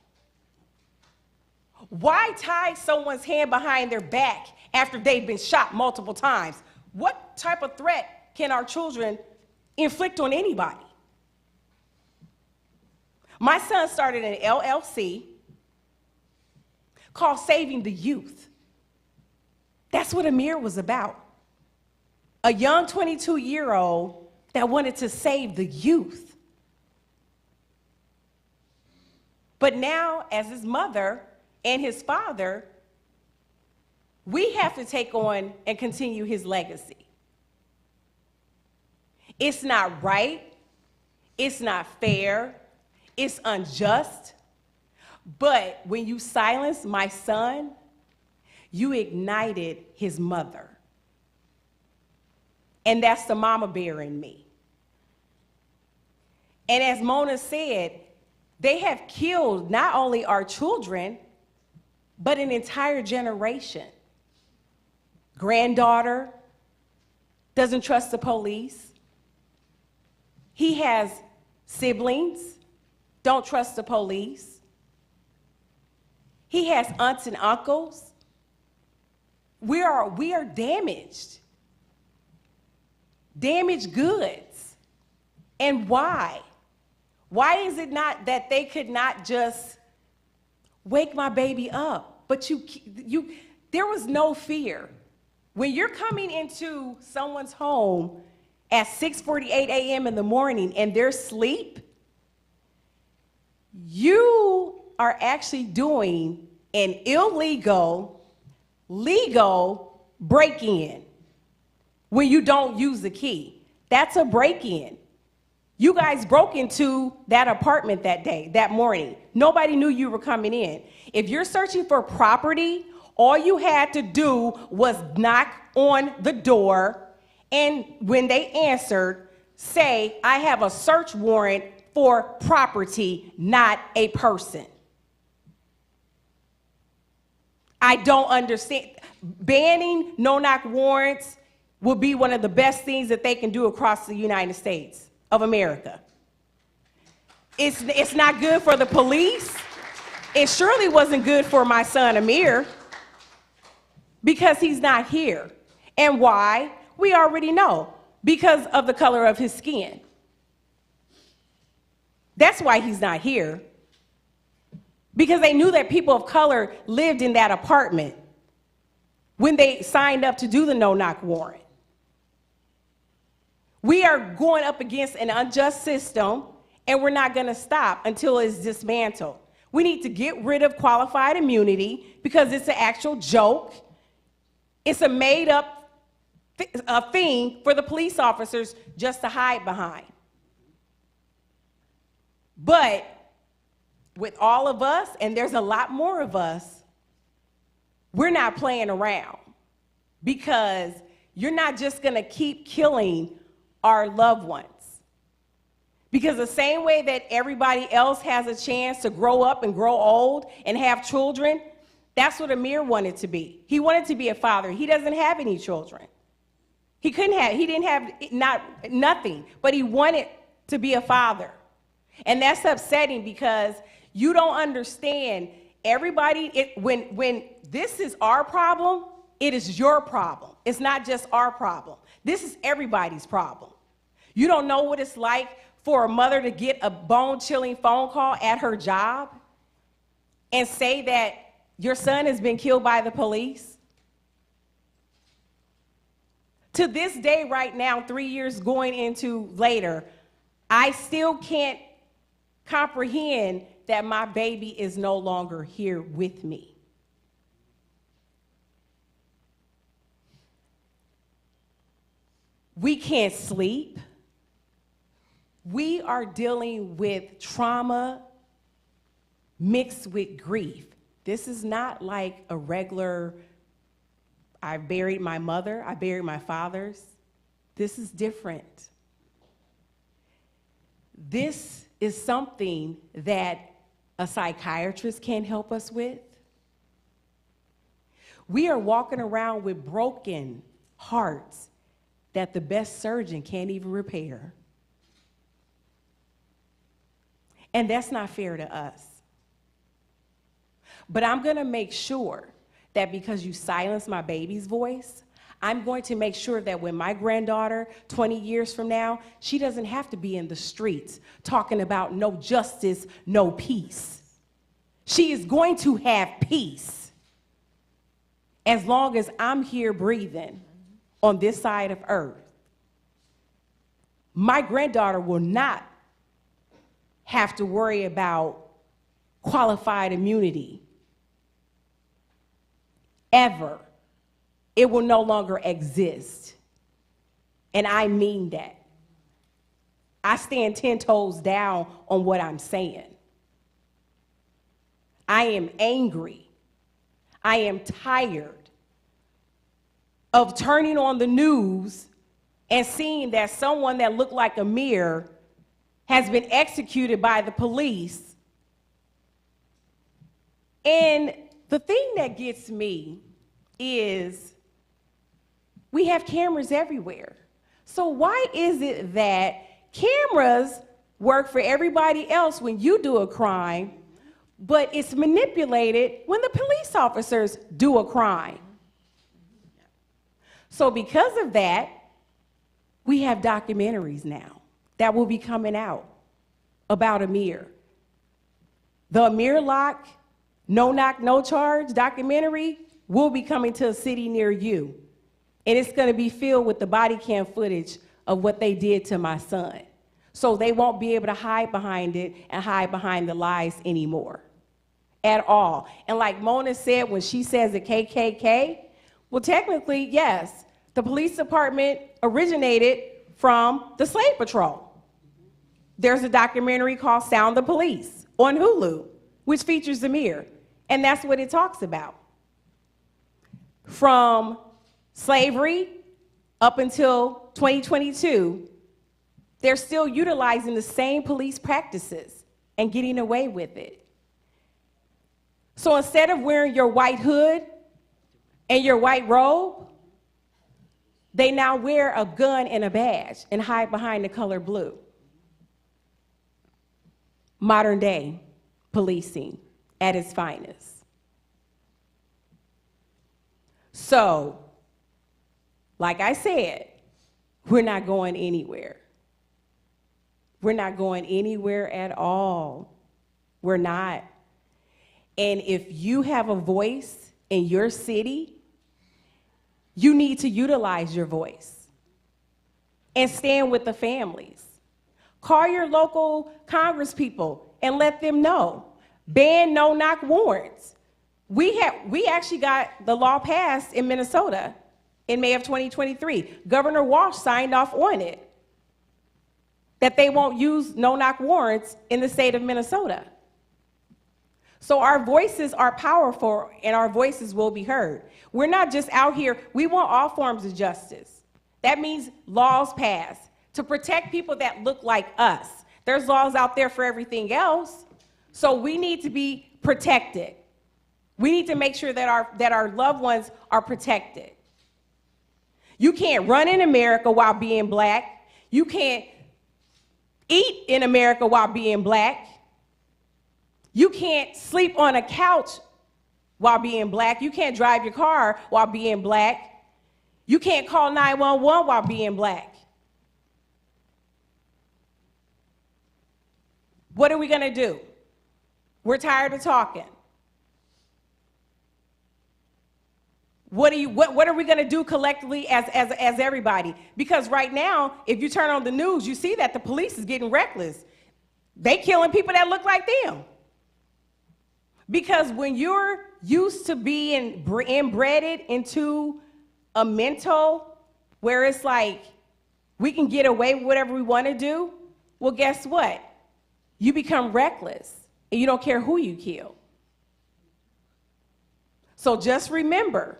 Why tie someone's hand behind their back after they've been shot multiple times? What type of threat can our children inflict on anybody? My son started an LLC called Saving the Youth. That's what Amir was about. A young 22-year-old that wanted to save the youth. But now, as his mother and his father, we have to take on and continue his legacy. It's not right. It's not fair. It's unjust. But when you silenced my son, you ignited his mother. And that's the mama bear in me. And as Mona said, they have killed not only our children, but an entire generation. Granddaughter doesn't trust the police. He has siblings, don't trust the police. He has aunts and uncles. We are damaged. Damaged goods. And why? Why is it not that they could not just wake my baby up? But there was no fear. When you're coming into someone's home at 6:48 a.m. in the morning and they're asleep, you are actually doing an legal break-in when you don't use the key. That's a break-in. You guys broke into that apartment that morning. Nobody knew you were coming in. If you're searching for property, all you had to do was knock on the door, and when they answered, say, I have a search warrant for property, not a person. I don't understand. Banning no-knock warrants will be one of the best things that they can do across the United States of America. It's not good for the police. It surely wasn't good for my son Amir because he's not here. And why? We already know because of the color of his skin. That's why he's not here. Because they knew that people of color lived in that apartment when they signed up to do the no-knock warrant. We are going up against an unjust system, and we're not going to stop until it's dismantled. We need to get rid of qualified immunity because it's an actual joke. It's a made-up thing for the police officers just to hide behind. But with all of us, and there's a lot more of us, we're not playing around, because you're not just going to keep killing our loved ones. Because the same way that everybody else has a chance to grow up and grow old and have children, that's what Amir wanted to be. He wanted to be a father. He doesn't have any children. He didn't have nothing, but he wanted to be a father. And that's upsetting because you don't understand everybody. When this is our problem, it is your problem. It's not just our problem. This is everybody's problem. You don't know what it's like for a mother to get a bone-chilling phone call at her job and say that your son has been killed by the police. To this day right now, 3 years going into later, I still can't comprehend that my baby is no longer here with me. We can't sleep. We are dealing with trauma mixed with grief. This is not like a regular, I buried my mother, I buried my fathers. This is different. This is something that a psychiatrist can help us with. We are walking around with broken hearts that the best surgeon can't even repair. And that's not fair to us. But I'm going to make sure that because you silenced my baby's voice, I'm going to make sure that when my granddaughter, 20 years from now, she doesn't have to be in the streets talking about no justice, no peace. She is going to have peace as long as I'm here breathing on this side of earth. My granddaughter will not have to worry about qualified immunity ever. It will no longer exist. And I mean that. I stand 10 toes down on what I'm saying. I am angry. I am tired of turning on the news and seeing that someone that looked like Amir has been executed by the police. And the thing that gets me is we have cameras everywhere. So why is it that cameras work for everybody else when you do a crime, but it's manipulated when the police officers do a crime? So because of that, we have documentaries now that will be coming out about Amir. The Amir Lock, No Knock, No Charge documentary will be coming to a city near you. And it's going to be filled with the body cam footage of what they did to my son. So they won't be able to hide behind it and hide behind the lies anymore at all. And like Mona said, when she says the KKK, well, technically, yes, the police department originated from the Slave Patrol. There's a documentary called Sound the Police on Hulu, which features Amir, and that's what it talks about. From slavery up until 2022, they're still utilizing the same police practices and getting away with it. So instead of wearing your white hood and your white robe, they now wear a gun and a badge and hide behind the color blue. Modern day policing at its finest. So Like I said, we're not going anywhere. We're not going anywhere at all. We're not. And if you have a voice in your city, you need to utilize your voice and stand with the families. Call your local congresspeople and let them know. Ban no-knock warrants. We actually got the law passed in Minnesota in May of 2023. Governor Walsh signed off on it, that they won't use no-knock warrants in the state of Minnesota. So our voices are powerful and our voices will be heard. We're not just out here, we want all forms of justice. That means laws passed to protect people that look like us. There's laws out there for everything else, so we need to be protected. We need to make sure that our loved ones are protected. You can't run in America while being black. You can't eat in America while being black. You can't sleep on a couch while being black. You can't drive your car while being black. You can't call 911 while being black. What are we gonna do? We're tired of talking. What are we gonna do collectively as everybody? Because right now, if you turn on the news, you see that the police is getting reckless. They killing people that look like them. Because when you're used to being embedded into a mental where it's like we can get away with whatever we want to do, well, guess what? You become reckless and you don't care who you kill. So just remember,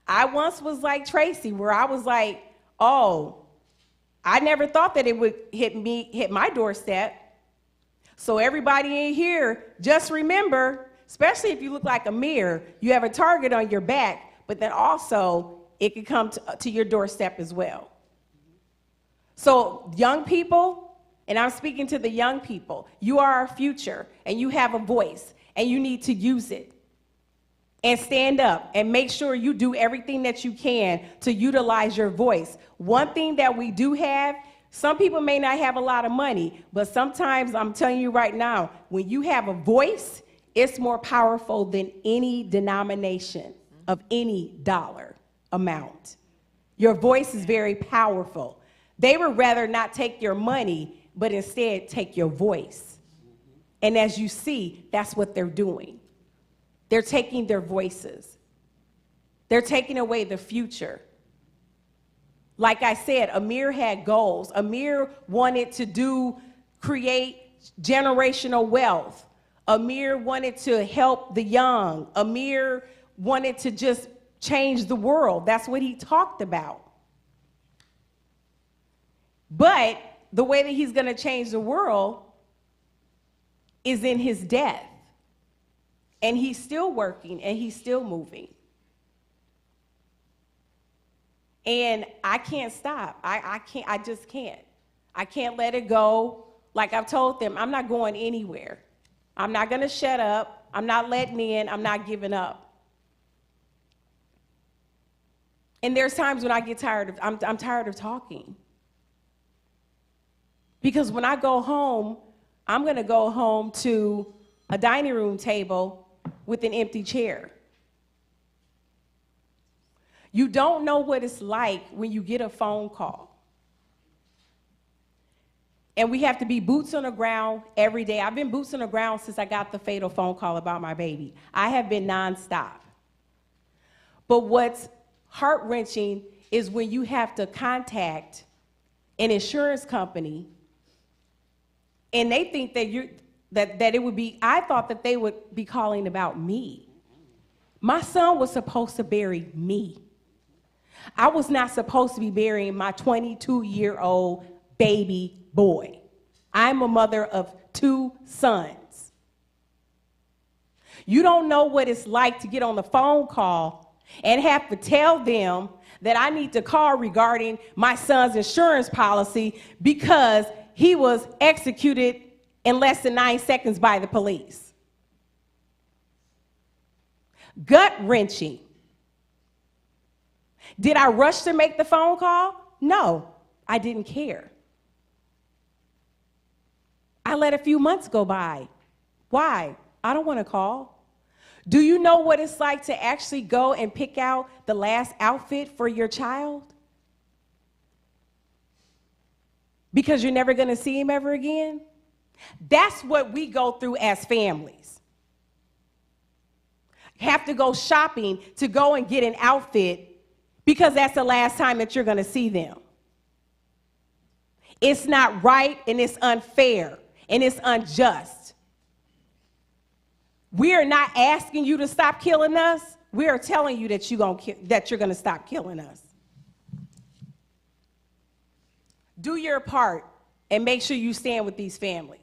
I once was like Tracy, where I was like, oh, I never thought that it would hit my doorstep. So everybody in here, just remember, especially if you look like a mirror, you have a target on your back, but then also it could come to your doorstep as well. So young people, and I'm speaking to the young people, you are our future and you have a voice and you need to use it. And stand up and make sure you do everything that you can to utilize your voice. One thing that we do have, some people may not have a lot of money, but sometimes I'm telling you right now, when you have a voice, it's more powerful than any denomination of any dollar amount. Your voice is very powerful. They would rather not take your money, but instead take your voice. And as you see, that's what they're doing. They're taking their voices. They're taking away the future. Like I said, Amir had goals. Amir wanted to create generational wealth. Amir wanted to help the young. Amir wanted to just change the world. That's what he talked about. But the way that he's going to change the world is in his death. And he's still working and he's still moving. And I can't stop. I just can't. I can't let it go. Like I've told them, I'm not going anywhere. I'm not going to shut up. I'm not letting in. I'm not giving up. And there's times when I get tired of, I'm tired of talking. Because when I go home, I'm going to go home to a dining room table with an empty chair. You don't know what it's like when you get a phone call. And we have to be boots on the ground every day. I've been boots on the ground since I got the fatal phone call about my baby. I have been nonstop. But what's heart-wrenching is when you have to contact an insurance company and they think that that it would be, I thought that they would be calling about me. My son was supposed to bury me. I was not supposed to be burying my 22-year-old baby boy. I'm a mother of 2 sons. You don't know what it's like to get on the phone call and have to tell them that I need to call regarding my son's insurance policy because he was executed in less than 9 seconds by the police. Gut-wrenching. Did I rush to make the phone call? No, I didn't care. I let a few months go by. Why? I don't want to call. Do you know what it's like to actually go and pick out the last outfit for your child? Because you're never going to see him ever again? That's what we go through as families. Have to go shopping to go and get an outfit because that's the last time that you're going to see them. It's not right, and it's unfair, and it's unjust. We are not asking you to stop killing us. We are telling you that you're going to stop killing us. Do your part and make sure you stand with these families.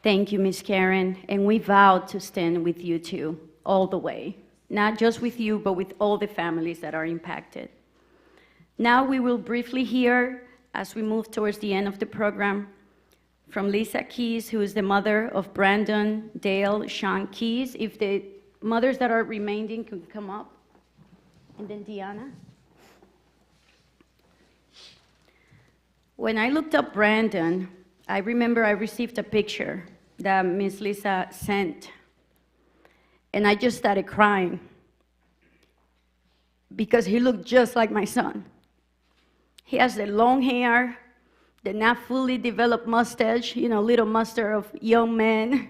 Thank you, Ms. Karen, and we vowed to stand with you too, all the way. Not just with you, but with all the families that are impacted. Now we will briefly hear, as we move towards the end of the program, from Lisa Keys, who is the mother of Brandon, Dale, Sean Keys. If the mothers that are remaining could come up. And then Deanna. When I looked up Brandon, I remember I received a picture that Miss Lisa sent, and I just started crying because he looked just like my son. He has the long hair, the not fully developed mustache, little mustache of young men,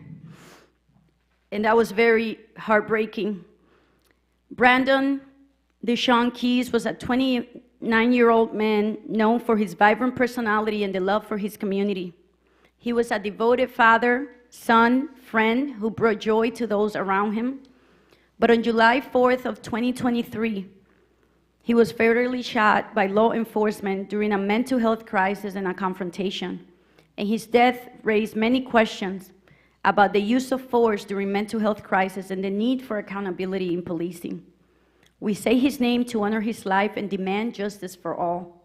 and that was very heartbreaking. Brandon Deshaun Keys was a 29-year-old man known for his vibrant personality and the love for his community. He was a devoted father, son, friend who brought joy to those around him. But on July 4th of 2023, he was fatally shot by law enforcement during a mental health crisis and a confrontation. And his death raised many questions about the use of force during mental health crisis and the need for accountability in policing. We say his name to honor his life and demand justice for all.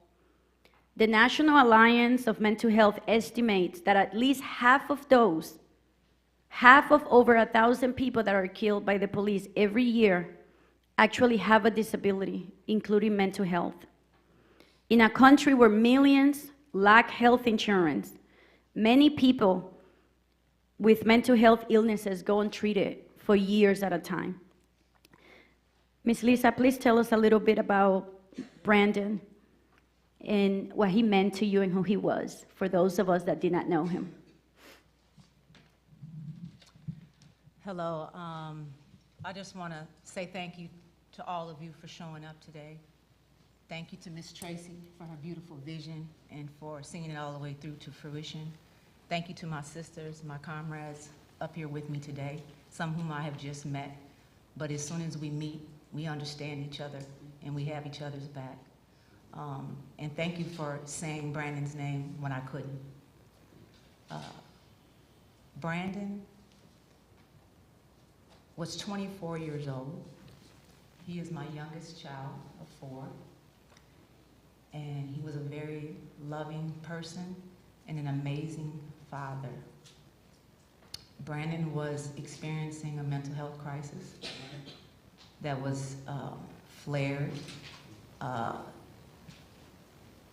The National Alliance of Mental Health estimates that at least half of over 1,000 people that are killed by the police every year actually have a disability, including mental health. In a country where millions lack health insurance, many people with mental health illnesses go untreated for years at a time. Ms. Lisa, please tell us a little bit about Brandon and what he meant to you and who he was, for those of us that did not know him. Hello. I just want to say thank you to all of you for showing up today. Thank you to Miss Tracy for her beautiful vision and for seeing it all the way through to fruition. Thank you to my sisters, my comrades up here with me today, some whom I have just met. But as soon as we meet, we understand each other and we have each other's back. And thank you for saying Brandon's name when I couldn't. Brandon was 24 years old. He is my youngest child of 4. And he was a very loving person and an amazing father. Brandon was experiencing a mental health crisis that was flared.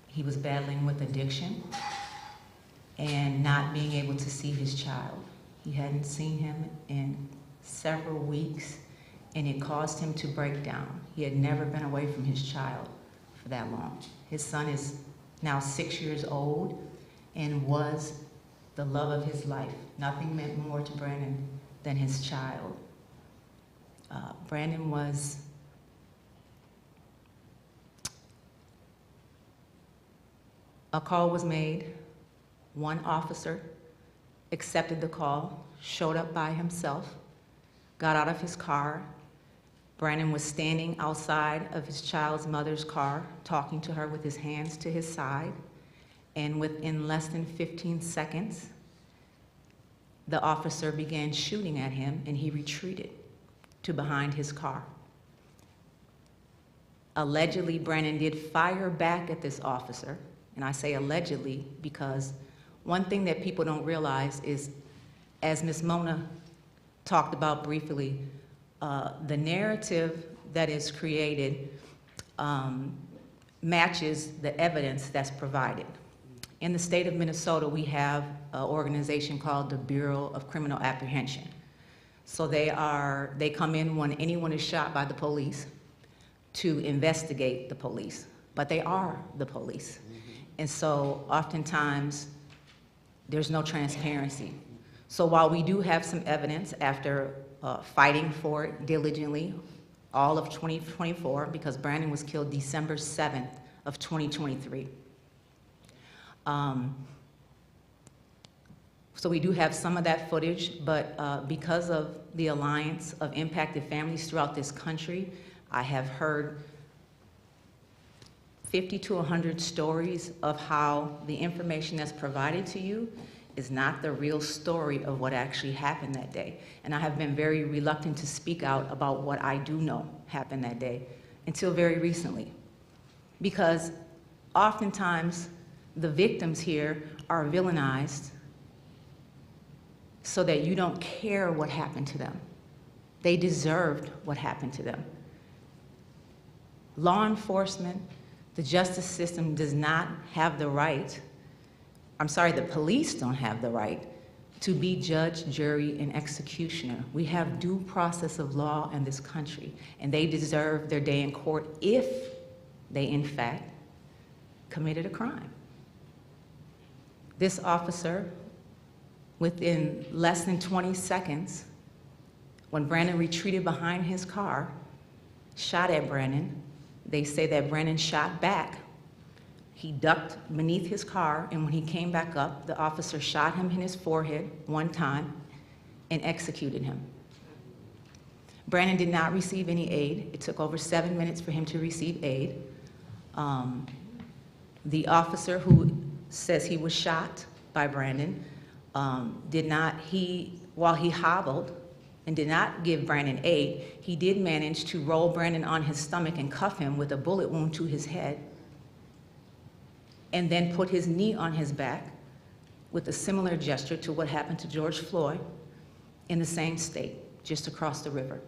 He was battling with addiction and not being able to see his child. He hadn't seen him in several weeks, and it caused him to break down. He had never been away from his child for that long. His son is now 6 years old and was the love of his life. Nothing meant more to Brandon than his child. Brandon was a call was made. One officer accepted the call, showed up by himself, got out of his car. Brandon was standing outside of his child's mother's car, talking to her with his hands to his side. And within less than 15 seconds, the officer began shooting at him, and he retreated to behind his car. Allegedly, Brandon did fire back at this officer, And I say allegedly because one thing that people don't realize is, as Ms. Mona talked about briefly, the narrative that is created matches the evidence that's provided. In the state of Minnesota, we have an organization called the Bureau of Criminal Apprehension. So they come in when anyone is shot by the police to investigate the police, but they are the police. And so oftentimes, there's no transparency. So while we do have some evidence after fighting for it diligently all of 2024, because Brandon was killed December 7th of 2023. So we do have some of that footage, but because of the Alliance of Impacted Families throughout this country, I have heard 50 to 100 stories of how the information that's provided to you is not the real story of what actually happened that day. And I have been very reluctant to speak out about what I do know happened that day until very recently. Because oftentimes the victims here are villainized so that you don't care what happened to them. They deserved what happened to them. Law enforcement, the justice system does not have the right, the police don't have the right to be judge, jury, and executioner. We have due process of law in this country, and they deserve their day in court if they, in fact, committed a crime. This officer, within less than 20 seconds, when Brandon retreated behind his car, shot at Brandon. They say that Brandon shot back. He ducked beneath his car, and when he came back up, the officer shot him in his forehead one time and executed him. Brandon did not receive any aid. It took over 7 minutes for him to receive aid. The officer who says he was shot by Brandon while he hobbled and did not give Brandon aid, he did manage to roll Brandon on his stomach and cuff him with a bullet wound to his head, and then put his knee on his back with a similar gesture to what happened to George Floyd in the same state, just across the river.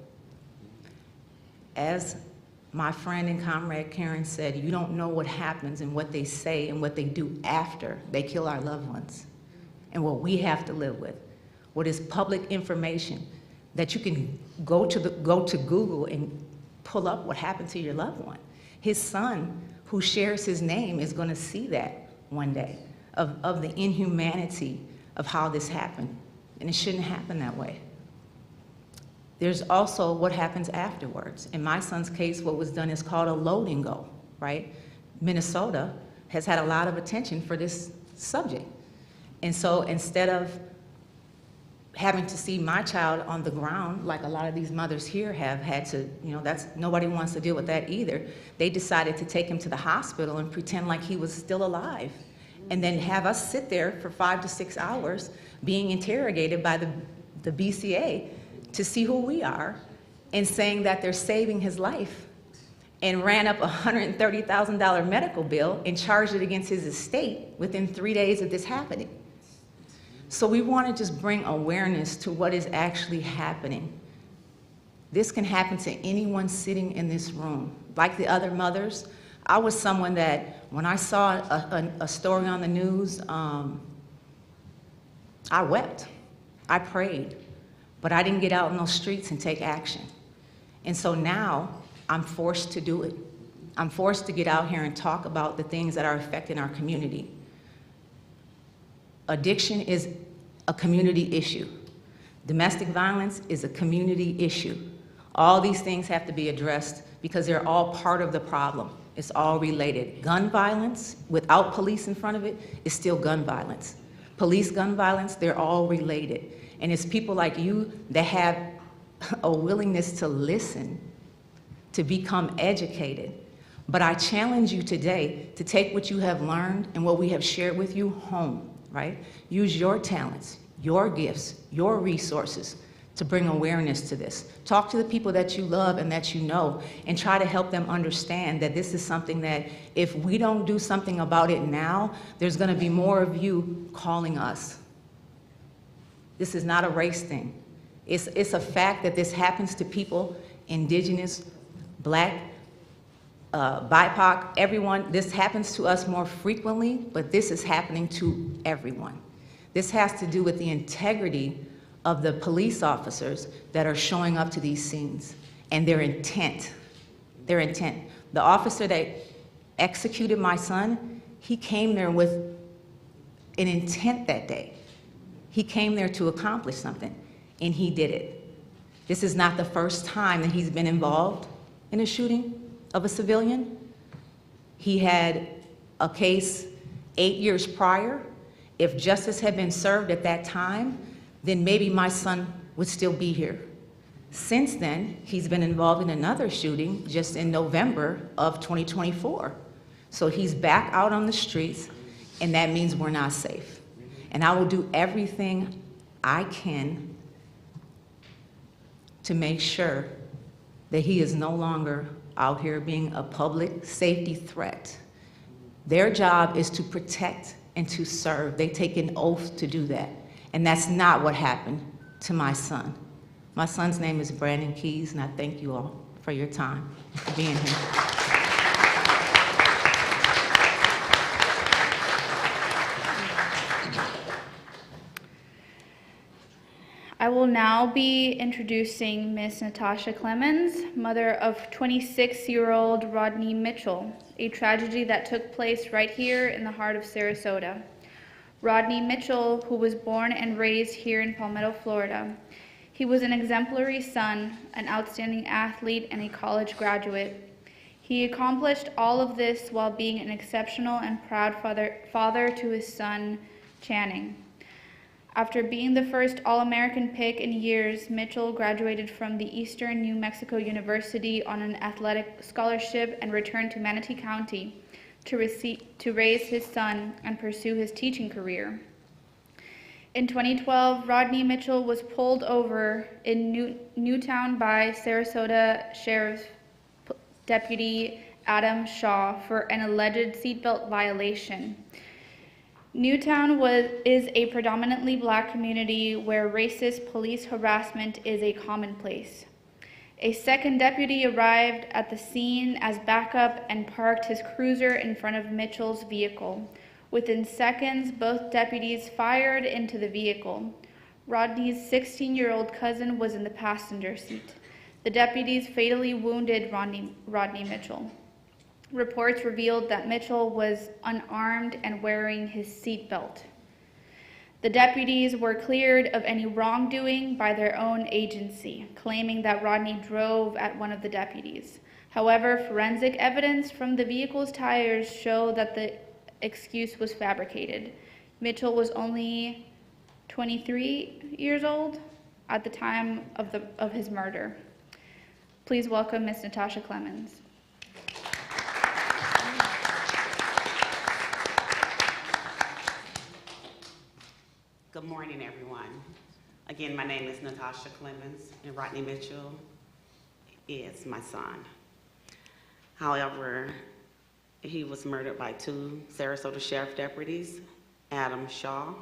As my friend and comrade Karen said, you don't know what happens and what they say and what they do after they kill our loved ones, and what we have to live with. What is public information that you can go to Google and pull up what happened to your loved one. His son, who shares his name, is going to see that one day, of the inhumanity of how this happened. And it shouldn't happen that way. There's also what happens afterwards. In my son's case, what was done is called a load and go, right? Minnesota has had a lot of attention for this subject. And so instead of having to see my child on the ground, like a lot of these mothers here have had to, nobody wants to deal with that either. They decided to take him to the hospital and pretend like he was still alive, and then have us sit there for 5 to 6 hours being interrogated by the BCA to see who we are, and saying that they're saving his life, and ran up a $130,000 medical bill and charged it against his estate within 3 days of this happening. So we want to just bring awareness to what is actually happening. This can happen to anyone sitting in this room. Like the other mothers, I was someone that, when I saw a story on the news, I wept, I prayed, but I didn't get out in those streets and take action. And so now I'm forced to do it. I'm forced to get out here and talk about the things that are affecting our community. Addiction is a community issue. Domestic violence is a community issue. All these things have to be addressed because they're all part of the problem. It's all related. Gun violence, without police in front of it, is still gun violence. Police gun violence, they're all related. And it's people like you that have a willingness to listen, to become educated. But I challenge you today to take what you have learned and what we have shared with you home. Right? Use your talents, your gifts, your resources to bring awareness to this. Talk to the people that you love and that you know, and try to help them understand that this is something that if we don't do something about it now, there's gonna be more of you calling us. This is not a race thing. It's a fact that this happens to people, indigenous, Black, BIPOC, everyone. This happens to us more frequently, but this is happening to everyone. This has to do with the integrity of the police officers that are showing up to these scenes and their intent. Their intent. The officer that executed my son, he came there with an intent that day. He came there to accomplish something, and he did it. This is not the first time that he's been involved in a shooting of a civilian. He had a case 8 years prior. If justice had been served at that time, then maybe my son would still be here. Since then, he's been involved in another shooting just in November of 2024. So he's back out on the streets, and that means we're not safe. And I will do everything I can to make sure that he is no longer out here being a public safety threat. Their job is to protect and to serve. They take an oath to do that. And that's not what happened to my son. My son's name is Brandon Keys, and I thank you all for your time, for being here. I will now be introducing Miss Natasha Clemens, mother of 26-year-old Rodney Mitchell, a tragedy that took place right here in the heart of Sarasota. Rodney Mitchell, who was born and raised here in Palmetto, Florida. He was an exemplary son, an outstanding athlete, and a college graduate. He accomplished all of this while being an exceptional and proud father to his son, Channing. After being the first All-American pick in years, Mitchell graduated from the Eastern New Mexico University on an athletic scholarship and returned to Manatee County to raise his son and pursue his teaching career. In 2012, Rodney Mitchell was pulled over in Newtown by Sarasota Sheriff's Deputy Adam Shaw for an alleged seatbelt violation. Newtown is a predominantly Black community where racist police harassment is a commonplace. A second deputy arrived at the scene as backup and parked his cruiser in front of Mitchell's vehicle. Within seconds, both deputies fired into the vehicle. Rodney's 16-year-old cousin was in the passenger seat. The deputies fatally wounded Rodney Mitchell. Reports revealed that Mitchell was unarmed and wearing his seatbelt. The deputies were cleared of any wrongdoing by their own agency, claiming that Rodney drove at one of the deputies. However, forensic evidence from the vehicle's tires show that the excuse was fabricated. Mitchell was only 23 years old at the time of his murder. Please welcome Ms. Natasha Clemens. Good morning, everyone. Again, my name is Natasha Clemens, and Rodney Mitchell is my son. However, he was murdered by two Sarasota Sheriff deputies, Adam Shaw,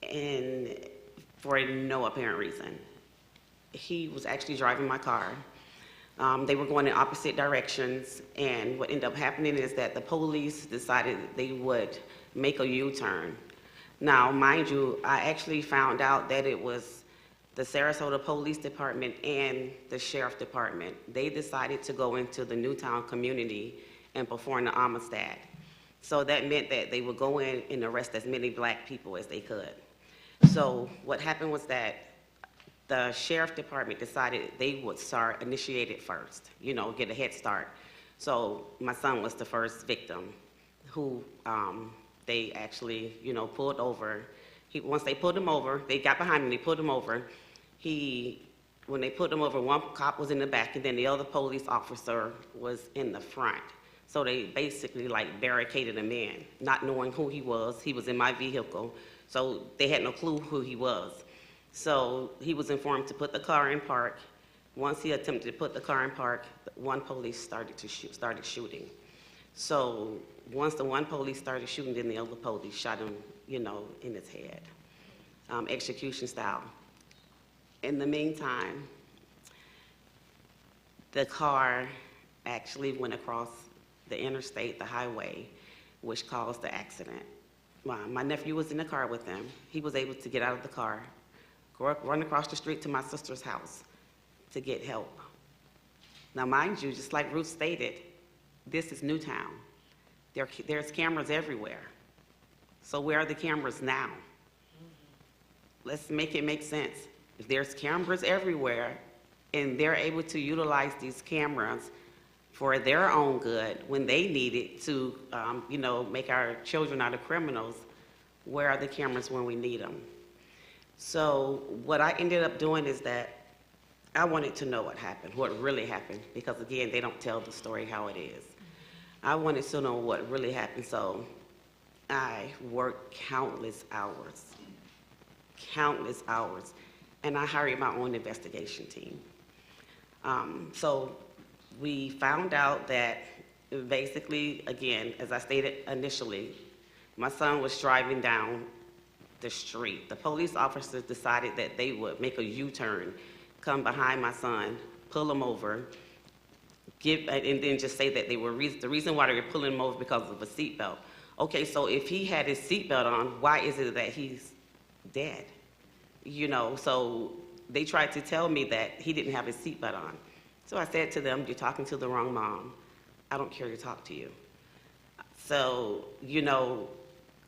and for no apparent reason. He was actually driving my car. They were going in opposite directions, and what ended up happening is that the police decided they would make a U-turn. Now, mind you, I actually found out that it was the Sarasota Police Department and the Sheriff Department. They decided to go into the Newtown community and perform the Amistad. So that meant that they would go in and arrest as many Black people as they could. So what happened was that the Sheriff Department decided they would initiate it first, get a head start. So my son was the first victim who they actually, pulled over. Once they pulled him over, they got behind him, they pulled him over. When they pulled him over, one cop was in the back, and then the other police officer was in the front. So they basically barricaded him in, not knowing who he was. He was in my vehicle, so they had no clue who he was. So he was informed to put the car in park. Once he attempted to put the car in park, one police started shooting. So once the one police started shooting, then the other police shot him, in his head, execution style. In the meantime, the car actually went across the interstate, the highway, which caused the accident. My nephew was in the car with them. He was able to get out of the car, run across the street to my sister's house to get help. Now, mind you, just like Ruth stated, this is Newtown. There's cameras everywhere. So where are the cameras now? Let's make it make sense. If there's cameras everywhere and they're able to utilize these cameras for their own good when they need it to, make our children out of criminals, where are the cameras when we need them? So what I ended up doing is that I wanted to know what happened, what really happened, because again, they don't tell the story how it is. I wanted to know what really happened, so I worked countless hours, and I hired my own investigation team. So we found out that basically, again, as I stated initially, my son was driving down the street. The police officers decided that they would make a U-turn, come behind my son, pull him over, and then just say that the reason why they were pulling him over because of a seatbelt. Okay, so if he had his seatbelt on, why is it that he's dead? So they tried to tell me that he didn't have his seatbelt on. So I said to them, you're talking to the wrong mom. I don't care to talk to you. So,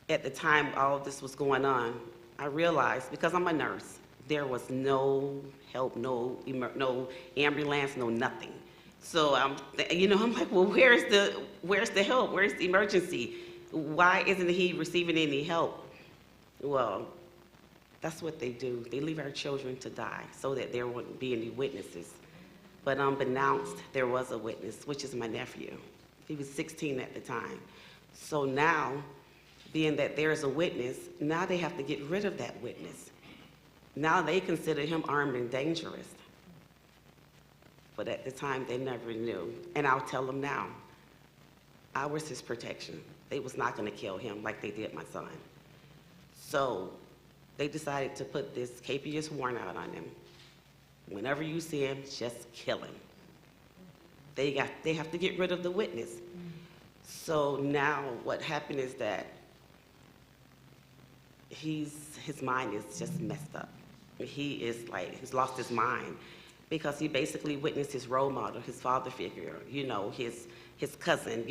at the time all of this was going on, I realized, because I'm a nurse, there was no help, no ambulance, no nothing. So, I'm like, well, where's the help? Where's the emergency? Why isn't he receiving any help? Well, that's what they do. They leave our children to die so that there wouldn't be any witnesses. But unbeknownst, there was a witness, which is my nephew. He was 16 at the time. So now, being that there's a witness, now they have to get rid of that witness. Now they consider him armed and dangerous. But at the time, they never knew. And I'll tell them now, I was his protection. They was not gonna kill him like they did my son. So they decided to put this capious warrant out on him. Whenever you see him, just kill him. They have to get rid of the witness. So now what happened is that his mind is just messed up. He's lost his mind because he basically witnessed his role model, his father figure, his cousin,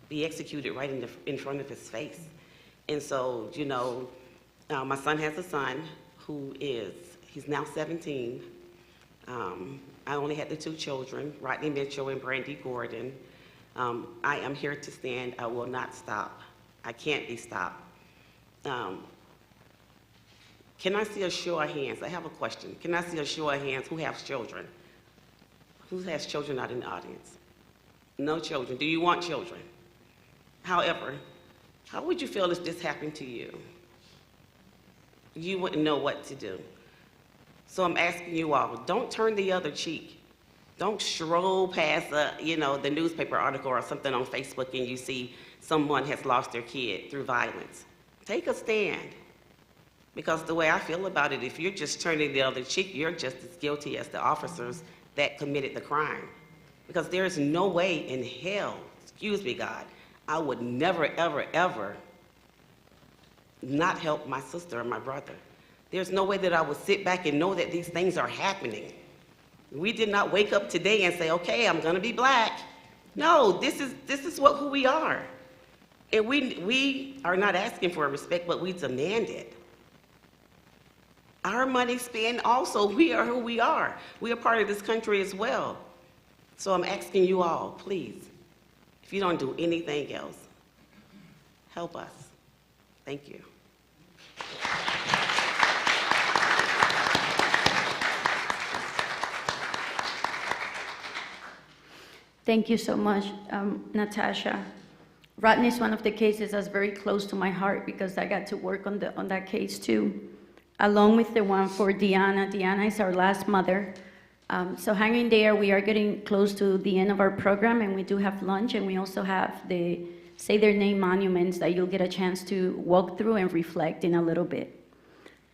be executed right in front of his face. And so, my son has a son he's now 17. I only had the 2 children, Rodney Mitchell and Brandy Gordon. I am here to stand. I will not stop. I can't be stopped. Can I see a show of hands? I have a question. Can I see a show of hands? Who has children? Who has children out in the audience? No children. Do you want children? However, how would you feel if this happened to you? You wouldn't know what to do. So I'm asking you all, don't turn the other cheek. Don't stroll past the newspaper article or something on Facebook and you see someone has lost their kid through violence. Take a stand. Because the way I feel about it, if you're just turning the other cheek, you're just as guilty as the officers that committed the crime. Because there is no way in hell, excuse me, God, I would never, ever, ever not help my sister or my brother. There's no way that I would sit back and know that these things are happening. We did not wake up today and say, okay, I'm gonna be black. No, this is who we are. And we are not asking for respect, but we demand it. Our money spent also, we are who we are. We are part of this country as well. So I'm asking you all, please, if you don't do anything else, help us. Thank you. Thank you so much, Natasha. Rodney is one of the cases that's very close to my heart because I got to work on that case too. along with the one for Deanna. Deanna is our last mother. So hang in there. We are getting close to the end of our program, and we do have lunch, and we also have the Say Their Name monuments that you'll get a chance to walk through and reflect in a little bit.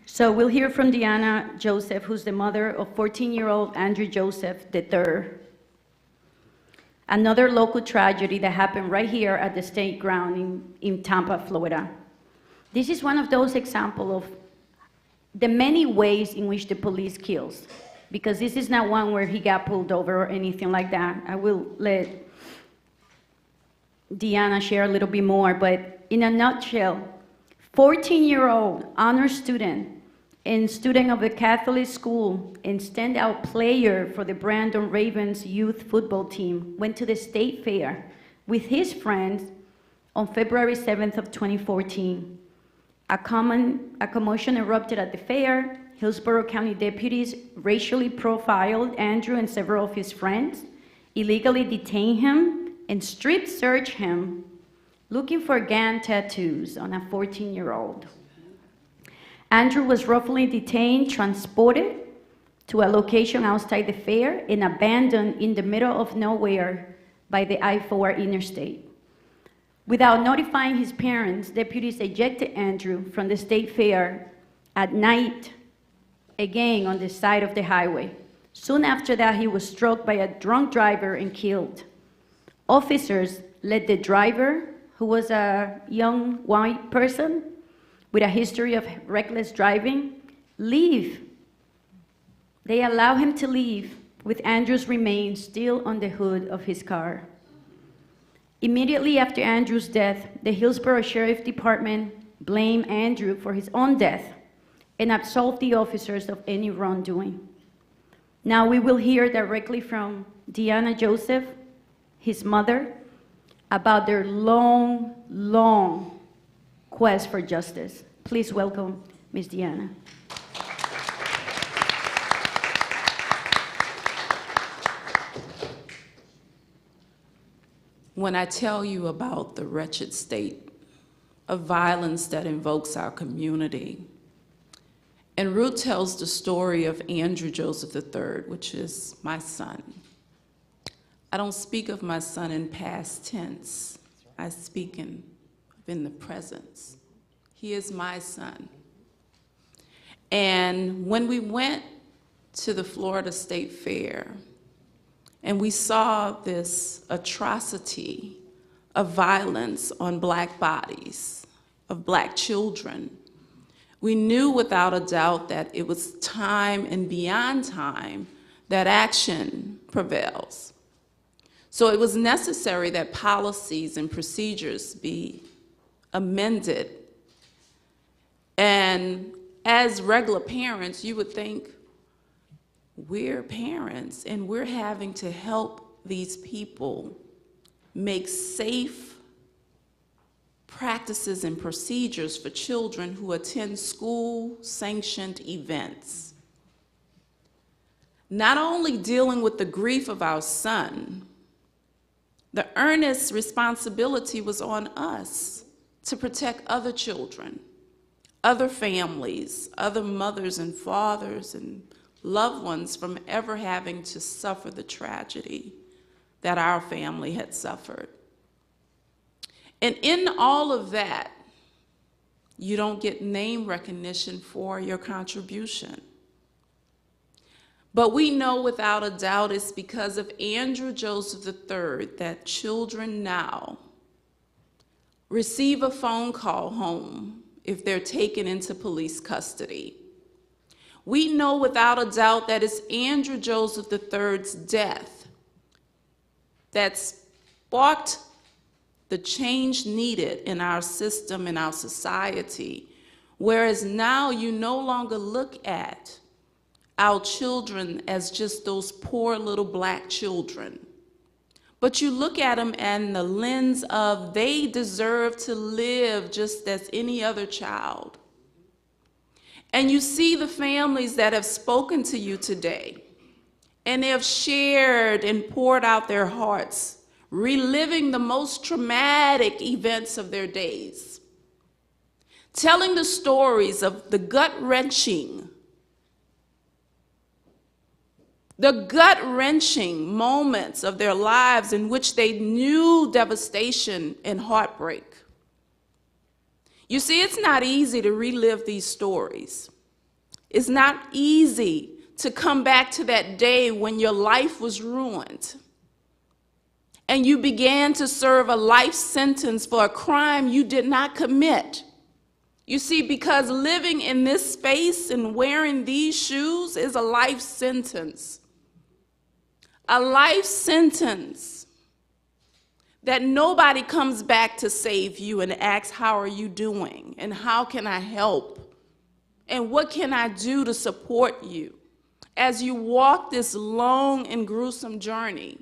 So we'll hear from Deanna Joseph, who's the mother of 14-year-old Andrew Joseph III. Another local tragedy that happened right here at the state ground in Tampa, Florida. This is one of those examples of the many ways in which the police kills, because this is not one where he got pulled over or anything like that. I will let Deanna share a little bit more, but in a nutshell, 14-year-old honor student and student of a Catholic school and standout player for the Brandon Ravens youth football team went to the state fair with his friends on February 7th of 2014. A commotion erupted at the fair. Hillsborough County deputies racially profiled Andrew and several of his friends, illegally detained him, and strip searched him, looking for gang tattoos on a 14-year-old. Andrew was roughly detained, transported to a location outside the fair, and abandoned in the middle of nowhere by the I-4 interstate. Without notifying his parents, deputies ejected Andrew from the state fair at night, again on the side of the highway. Soon after that, he was struck by a drunk driver and killed. Officers let the driver, who was a young white person with a history of reckless driving, leave. They allow him to leave with Andrew's remains still on the hood of his car. Immediately after Andrew's death, the Hillsborough Sheriff Department blamed Andrew for his own death and absolved the officers of any wrongdoing. Now we will hear directly from Deanna Joseph, his mother, about their long, long quest for justice. Please welcome Ms. Deanna. When I tell you about the wretched state of violence that invokes our community, and Ruth tells the story of Andrew Joseph III, which is my son, I don't speak of my son in past tense. I speak in the presence. He is my son. And when we went to the Florida State Fair, and we saw this atrocity of violence on Black bodies, of Black children, we knew without a doubt that it was time and beyond time that action prevails. So it was necessary that policies and procedures be amended. And as regular parents, you would think, we're parents and we're having to help these people make safe practices and procedures for children who attend school-sanctioned events. Not only dealing with the grief of our son, the earnest responsibility was on us to protect other children, other families, other mothers and fathers and loved ones from ever having to suffer the tragedy that our family had suffered. And in all of that, you don't get name recognition for your contribution. But we know without a doubt it's because of Andrew Joseph III that children now receive a phone call home if they're taken into police custody. We know without a doubt that it's Andrew Joseph III's death that sparked the change needed in our system, in our society, whereas now you no longer look at our children as just those poor little Black children, but you look at them in the lens of they deserve to live just as any other child. And you see the families that have spoken to you today, and they have shared and poured out their hearts, reliving the most traumatic events of their days. telling the stories of the gut-wrenching moments of their lives in which they knew devastation and heartbreak. You see, it's not easy to relive these stories. It's not easy to come back to that day when your life was ruined and you began to serve a life sentence for a crime you did not commit. You see, because living in this space and wearing these shoes is a life sentence. A life sentence that nobody comes back to save you and asks, how are you doing? And how can I help? And what can I do to support you as you walk this long and gruesome journey?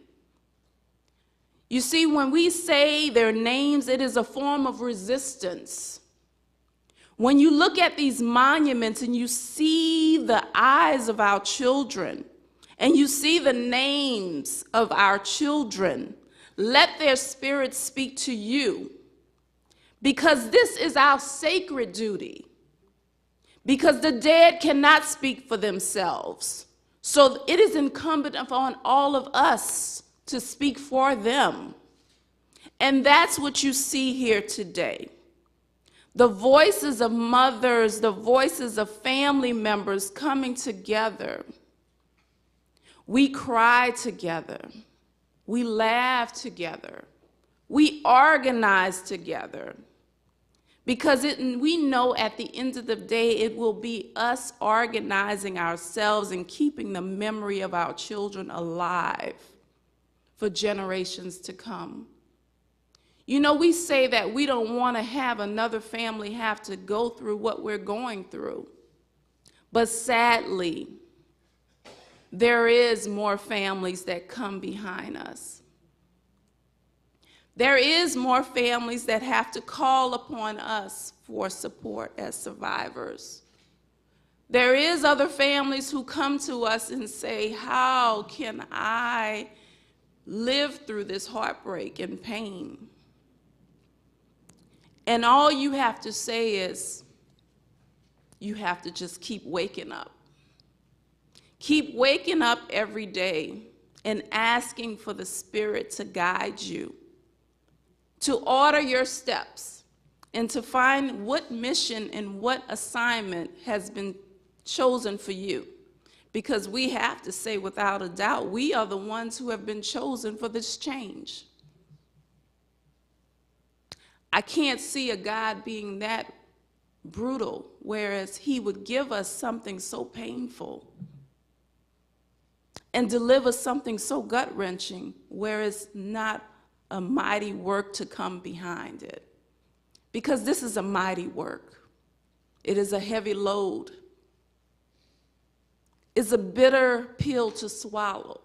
You see, when we say their names, it is a form of resistance. When you look at these monuments and you see the eyes of our children, and you see the names of our children, let their spirits speak to you, because this is our sacred duty, because the dead cannot speak for themselves. So it is incumbent upon all of us to speak for them. And that's what you see here today. The voices of mothers, the voices of family members coming together. We cry together. We laugh together. We organize together. Because we know at the end of the day, it will be us organizing ourselves and keeping the memory of our children alive for generations to come. You know, we say that we don't want to have another family have to go through what we're going through. But sadly, there is more families that come behind us. There is more families that have to call upon us for support as survivors. There is other families who come to us and say, how can I live through this heartbreak and pain? And all you have to say is, you have to just keep waking up. Keep waking up every day and asking for the Spirit to guide you, to order your steps, and to find what mission and what assignment has been chosen for you. Because we have to say without a doubt, we are the ones who have been chosen for this change. I can't see a God being that brutal, whereas he would give us something so painful and deliver something so gut-wrenching, whereas not a mighty work to come behind it. Because this is a mighty work. It is a heavy load. It's a bitter pill to swallow.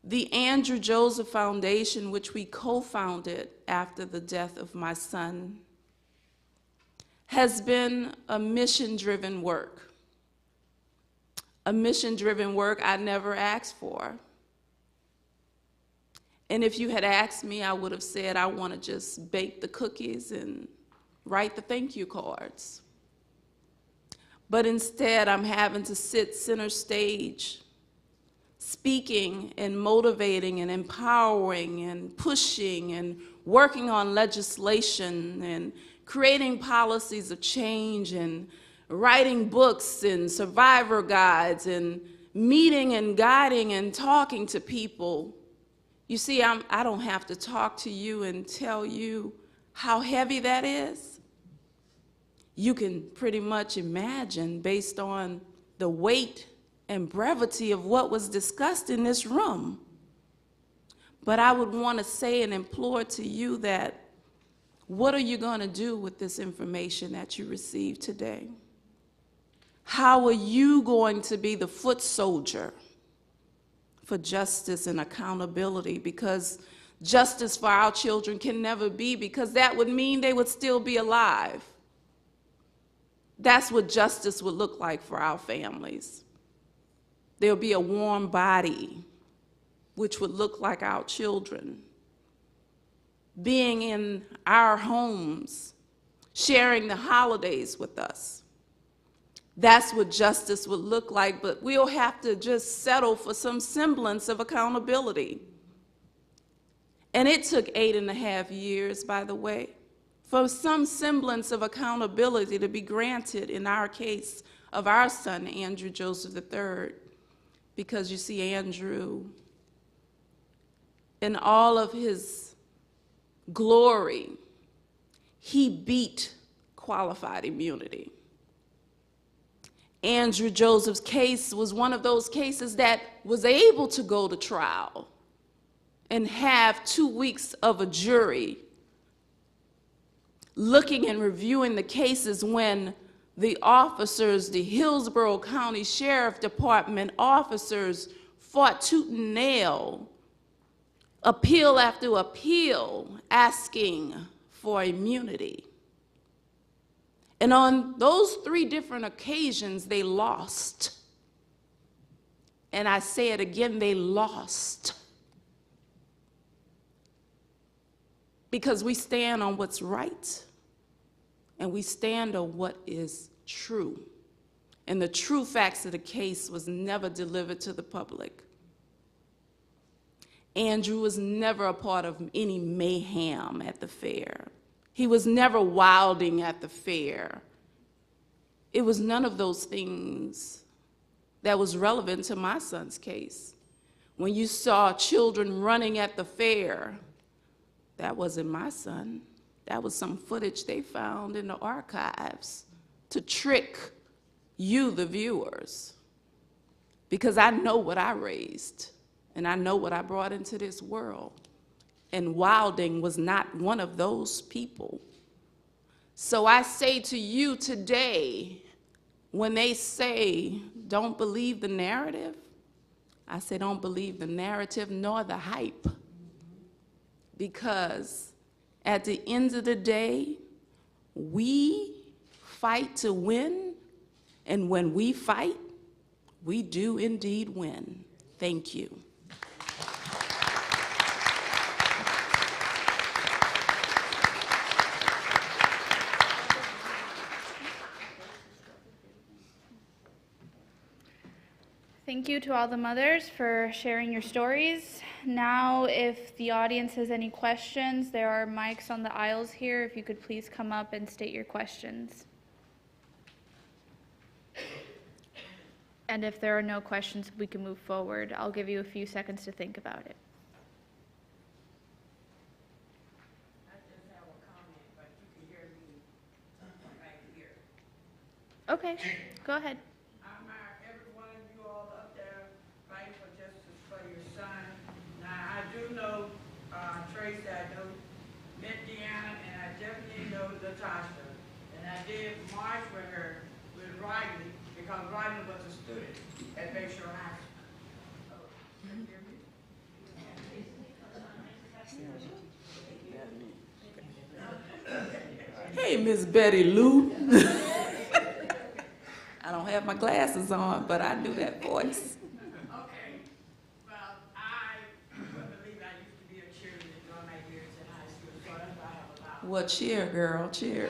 The Andrew Joseph Foundation, which we co-founded after the death of my son, has been a mission-driven work. A mission-driven work I never asked for. And if you had asked me, I would have said, I want to just bake the cookies and write the thank you cards. But instead, I'm having to sit center stage, speaking and motivating and empowering and pushing and working on legislation and creating policies of change and writing books and survivor guides and meeting and guiding and talking to people. You see, I don't have to talk to you and tell you how heavy that is. You can pretty much imagine based on the weight and brevity of what was discussed in this room. But I would want to say and implore to you that what are you going to do with this information that you received today? How are you going to be the foot soldier for justice and accountability? Because justice for our children can never be, because that would mean they would still be alive. That's what justice would look like for our families. There'll be a warm body, which would look like our children, being in our homes sharing the holidays with us. That's what justice would look like, but we'll have to just settle for some semblance of accountability. And it took 8.5 years, by the way, for some semblance of accountability to be granted in our case of our son, Andrew Joseph III. Because you see, Andrew, in all of his glory, he beat qualified immunity. Andrew Joseph's case was one of those cases that was able to go to trial and have 2 weeks of a jury looking and reviewing the cases when the officers, the Hillsborough County Sheriff Department officers, fought tooth and nail, appeal after appeal, asking for immunity. And on those 3 different occasions, they lost. And I say it again, they lost. Because we stand on what's right, and we stand on what is true. And the true facts of the case was never delivered to the public. Andrew was never a part of any mayhem at the fair. He was never wilding at the fair. It was none of those things that was relevant to my son's case. When you saw children running at the fair, that wasn't my son. That was some footage they found in the archives to trick you, the viewers. Because I know what I raised, and I know what I brought into this world. And Wilding was not one of those people. So I say to you today, when they say, don't believe the narrative, I say, don't believe the narrative nor the hype. Because at the end of the day, we fight to win, and when we fight, we do indeed win. Thank you. Thank you to all the mothers for sharing your stories. Now, if the audience has any questions, there are mics on the aisles here. If you could please come up and state your questions. And if there are no questions, we can move forward. I'll give you a few seconds to think about it. I just have a comment, but you can hear me right here. Okay, go ahead. I admire every one of you all up there fighting for justice for your son. Now, I do know Tracy, I know met Deanna, and I definitely know Latasha. And I did march with her, with Riley, because Riley was a student at Bayshore High School. Hey, Miss Betty Lou. I don't have my glasses on, but I knew that voice. Okay. Well, I believe I used to be a cheerleader during my years in high school, so that's why I have a lot. Well, cheer, girl, cheer.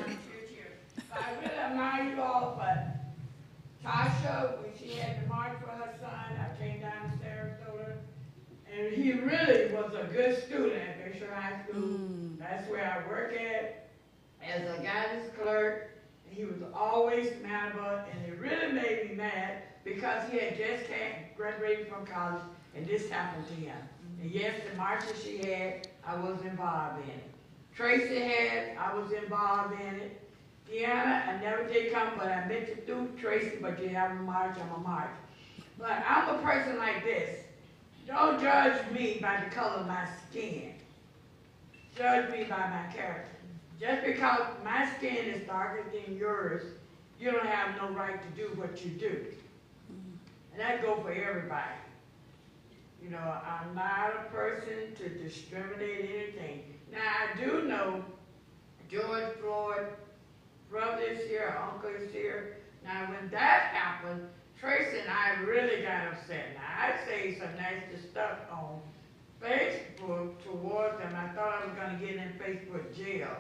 Cheer. I really admire you all, but Tasha, when she had to march for her son, I came down to Sarasota, and he really was a good student at Bayshore High School. That's where I work at as a guidance clerk. He was always manable, and it really made me mad because he had just graduated from college, and this happened to him. And yes, the marches she had, I was involved in it. Tracy had, I was involved in it. Deanna, I never did come, but I met you through Tracy, but you have a march, I'm a march. But I'm a person like this. Don't judge me by the color of my skin. Judge me by my character. Just because my skin is darker than yours, you don't have no right to do what you do. And that goes for everybody. You know, I'm not a person to discriminate anything. Now, I do know George Floyd, brother is here, uncle is here. Now, when that happened, Tracy and I really got upset. Now, I say some nasty stuff on Facebook towards them. I thought I was going to get in Facebook jail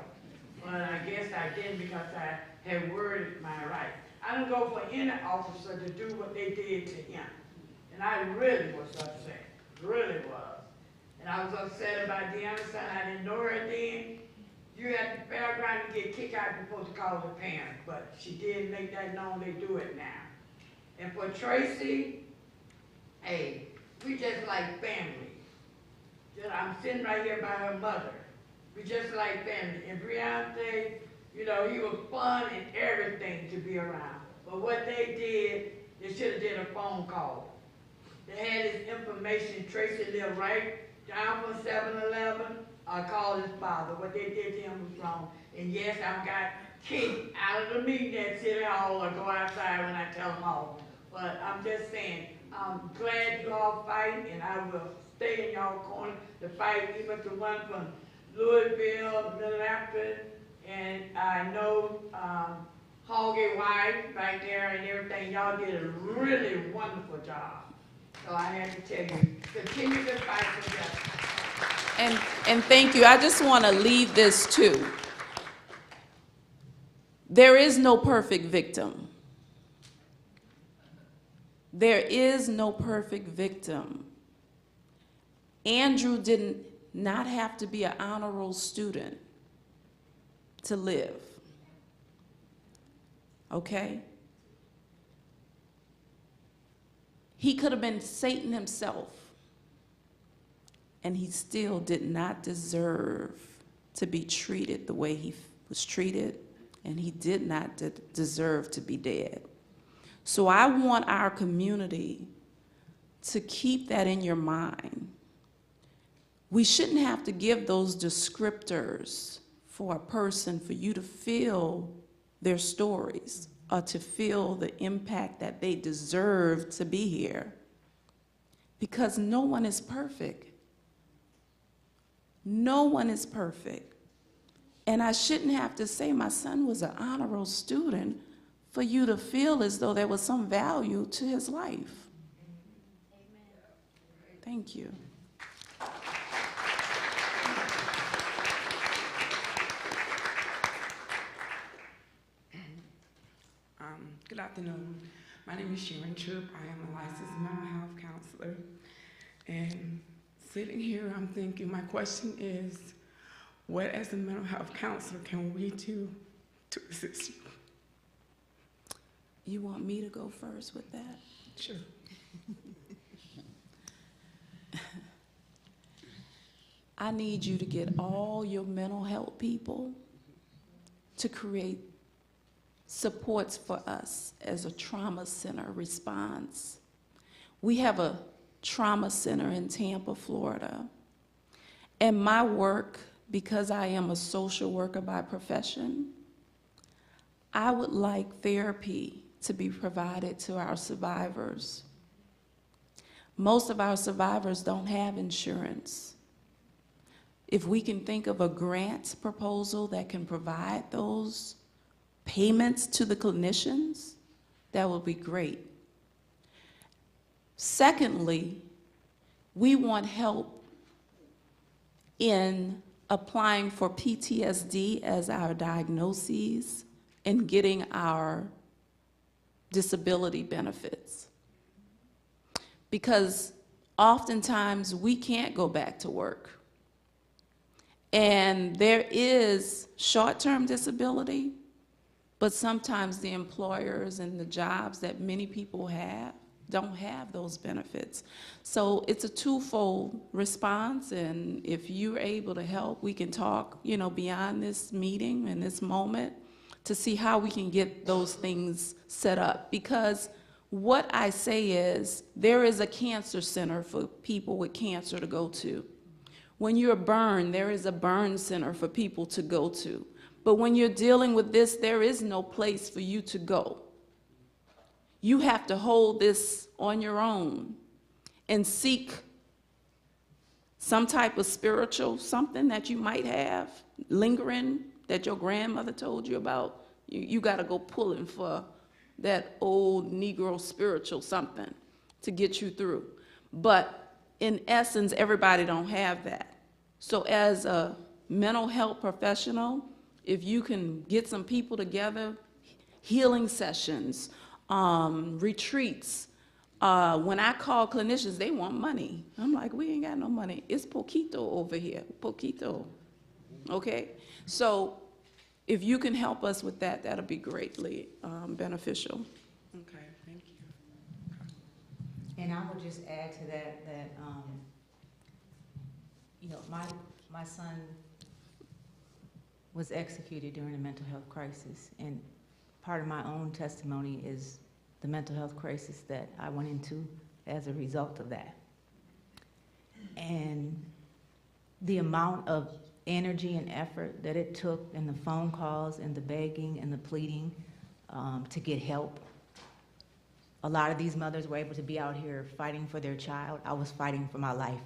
but I guess I didn't because I had worded my right. I don't go for any officer to do what they did to him. And I really was upset, really was. And I was upset about the other side. I didn't know her then. You at the fairground, you get kicked out, you're supposed to call the parent. But she did make that known, they do it now. And for Tracy, hey, we just like family. I'm sitting right here by her mother. We just like family. And Briante, you know, he was fun and everything to be around. But what they did, they should have did a phone call. They had his information. Tracy lived right down from 7-Eleven. I called his father. What they did to him was wrong. And yes, I've got kicked out of the meeting at City Hall or go outside when I tell them off. But I'm just saying, I'm glad you all fighting, and I will stay in y'all corner to fight, even the one from Louisville, Minneapolis, and I know Hoggy White right there and everything. Y'all did a really wonderful job. So I had to tell you, continue to fight for justice. And thank you. I just want to leave this too. There is no perfect victim. There is no perfect victim. Andrew did not have to be an honor roll student to live. Okay? He could have been Satan himself, and he still did not deserve to be treated the way he was treated, and he did not deserve to be dead. So I want our community to keep that in your mind. We shouldn't have to give those descriptors for a person for you to feel their stories or to feel the impact that they deserve to be here. Because no one is perfect. No one is perfect. And I shouldn't have to say my son was an honor roll student for you to feel as though there was some value to his life. Thank you. Good afternoon. My name is Sharon Tripp. I am a licensed mental health counselor. And sitting here, I'm thinking, my question is, what as a mental health counselor can we do to assist you? You want me to go first with that? Sure. I need you to get all your mental health people to create supports for us as a trauma center response. We have a trauma center in Tampa, Florida. And my work, because I am a social worker by profession, I would like therapy to be provided to our survivors. Most of our survivors don't have insurance. If we can think of a grant proposal that can provide those payments to the clinicians, that would be great. Secondly, we want help in applying for PTSD as our diagnoses and getting our disability benefits. Because oftentimes we can't go back to work. And there is short-term disability, but sometimes the employers and the jobs that many people have don't have those benefits. So it's a twofold response, and if you're able to help, we can talk, beyond this meeting and this moment to see how we can get those things set up. Because what I say is, there is a cancer center for people with cancer to go to. When you're burned, there is a burn center for people to go to. But when you're dealing with this, there is no place for you to go. You have to hold this on your own and seek some type of spiritual something that you might have lingering that your grandmother told you about. You got to go pulling for that old Negro spiritual something to get you through. But in essence, everybody don't have that. So as a mental health professional, If you can get some people together, healing sessions, retreats. When I call clinicians, they want money. I'm like, we ain't got no money. It's poquito over here, poquito. Okay? So if you can help us with that, that'll be greatly beneficial. Okay, thank you. And I would just add to that, you know, my son was executed during a mental health crisis, and part of my own testimony is the mental health crisis that I went into as a result of that. And the amount of energy and effort that it took, and the phone calls and the begging and the pleading to get help. A lot of these mothers were able to be out here fighting for their child. I was fighting for my life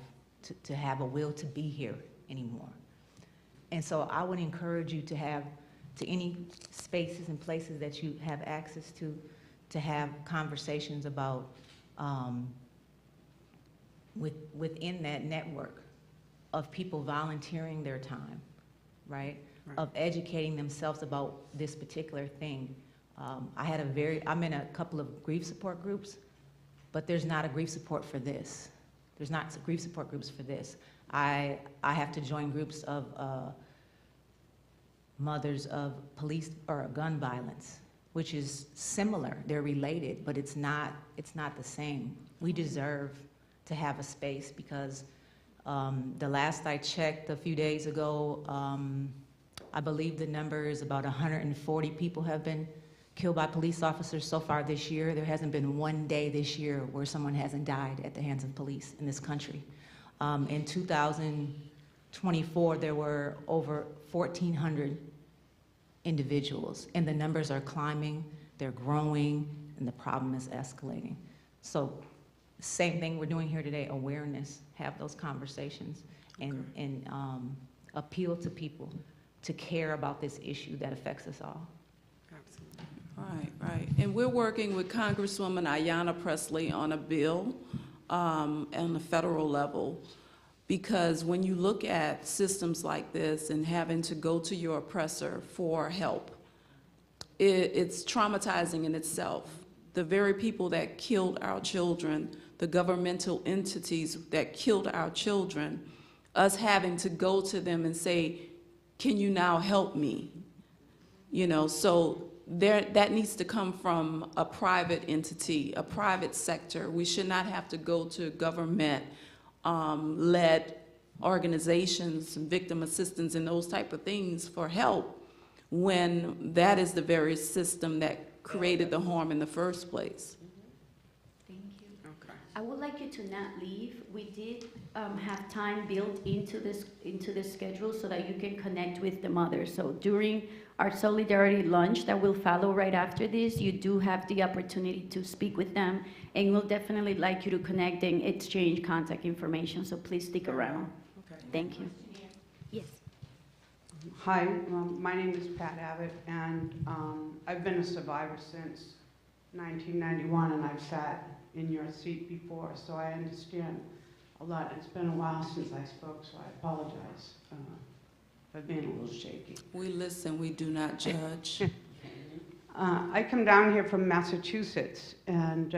to have a will to be here anymore. And so I would encourage you to have, to any spaces and places that you have access to have conversations about within that network of people volunteering their time, right? Of educating themselves about this particular thing. I'm in a couple of grief support groups, but there's not a grief support for this. There's not grief support groups for this. I have to join groups of mothers of police or gun violence, which is similar. They're related, but it's not the same. We deserve to have a space because the last I checked a few days ago, I believe the number is about 140 people have been killed by police officers so far this year. There hasn't been one day this year where someone hasn't died at the hands of police in this country. In 2024, there were over 1,400 individuals, and the numbers are climbing, they're growing, and the problem is escalating. So, same thing we're doing here today, awareness, have those conversations, and appeal to people to care about this issue that affects us all. Absolutely. Right. And we're working with Congresswoman Ayanna Pressley on a bill on the federal level, because when you look at systems like this and having to go to your oppressor for help, it's traumatizing in itself. The very people that killed our children, the governmental entities that killed our children, us having to go to them and say, can you now help me? You know, so that needs to come from a private entity, a private sector. We should not have to go to government-led organizations, victim assistance, and those type of things for help, when that is the very system that created the harm in the first place. Thank you. Okay. I would like you to not leave. We did have time built into this schedule so that you can connect with the mothers. So during our solidarity lunch that will follow right after this, you do have the opportunity to speak with them, and we'll definitely like you to connect and exchange contact information. So please stick around. Okay. Thank you. Yes. Hi, my name is Pat Abbott, and I've been a survivor since 1991, and I've sat in your seat before, so I understand a lot. It's been a while since I spoke, so I apologize for being a little shaky. We listen, we do not judge. I come down here from Massachusetts, and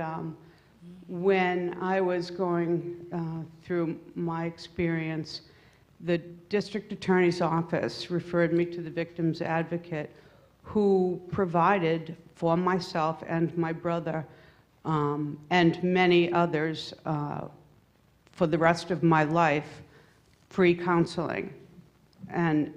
when I was going through my experience, the district attorney's office referred me to the victim's advocate, who provided for myself and my brother and many others for the rest of my life, free counseling. And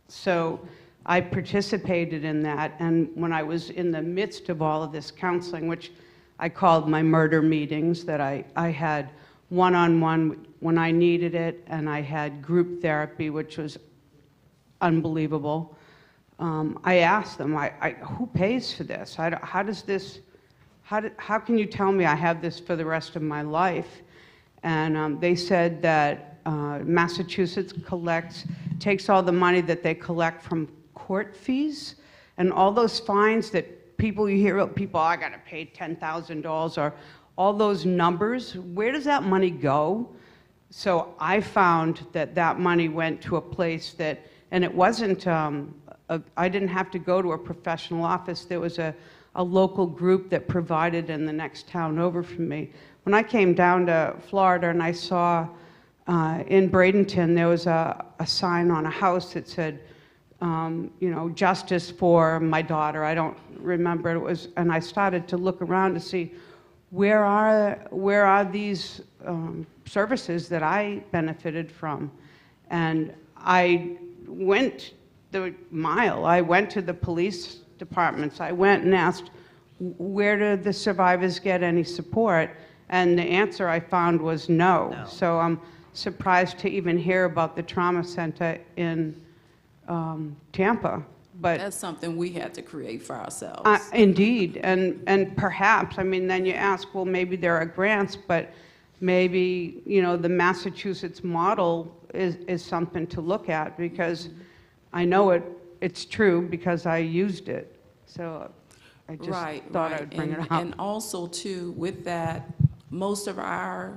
so I participated in that, and when I was in the midst of all of this counseling, which I called my murder meetings, that I had one-on-one when I needed it, and I had group therapy, which was unbelievable. I asked them, who pays for this? How can you tell me I have this for the rest of my life? And they said that Massachusetts takes all the money that they collect from court fees, and all those fines that you hear about, I gotta pay $10,000, or all those numbers, where does that money go? So I found that money went to a place that, and it wasn't I didn't have to go to a professional office. There was a local group that provided in the next town over from me. When I came down to Florida and I saw in Bradenton, there was a sign on a house that said, you know, justice for my daughter. I don't remember it was, and I started to look around to see where are these services that I benefited from. And I went the mile. I went to the police departments. I went and asked, where do the survivors get any support? And the answer I found was no. So I'm surprised to even hear about the trauma center in Tampa. But that's something we had to create for ourselves. Indeed, and perhaps, I mean, then you ask, well, maybe there are grants, but maybe, you know, the Massachusetts model is something to look at, because I know it's true because I used it. So I just thought I would bring it up. And also, too, with that, most of our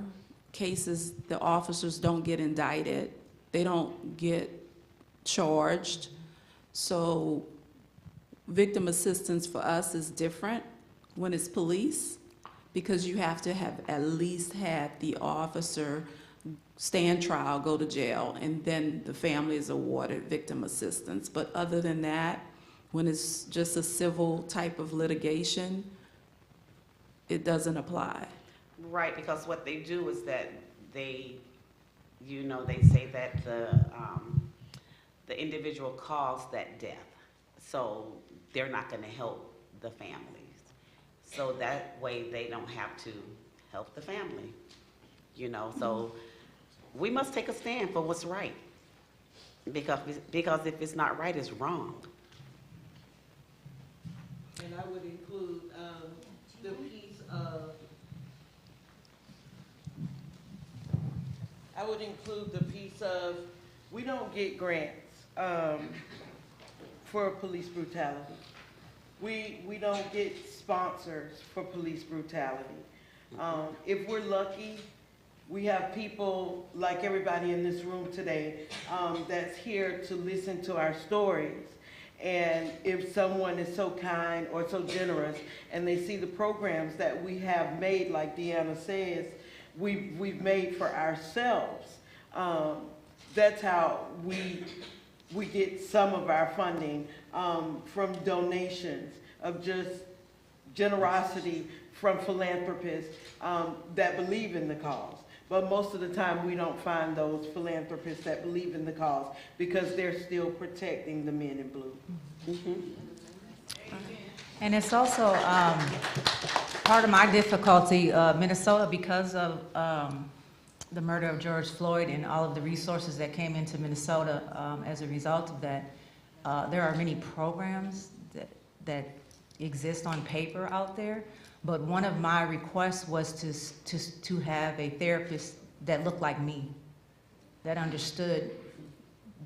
cases, the officers don't get indicted. They don't get charged. So victim assistance for us is different when it's police, because you have to have at least had the officer stand trial, go to jail, and then the family is awarded victim assistance. But other than that, when it's just a civil type of litigation, it doesn't apply. Right, because what they do is that they, you know, they say that the individual caused that death, so they're not going to help the families. So that way they don't have to help the family, you know. So we must take a stand for what's right, because if it's not right, it's wrong. And I would include the piece of, we don't get grants for police brutality. We don't get sponsors for police brutality. If we're lucky, we have people like everybody in this room today that's here to listen to our stories. And if someone is so kind or so generous and they see the programs that we have made, like Deanna says, we've made for ourselves, that's how we get some of our funding, from donations, of just generosity from philanthropists that believe in the cause. But most of the time we don't find those philanthropists that believe in the cause, because they're still protecting the men in blue. And it's also part of my difficulty, Minnesota, because of the murder of George Floyd and all of the resources that came into Minnesota as a result of that. There are many programs that exist on paper out there, but one of my requests was to have a therapist that looked like me, that understood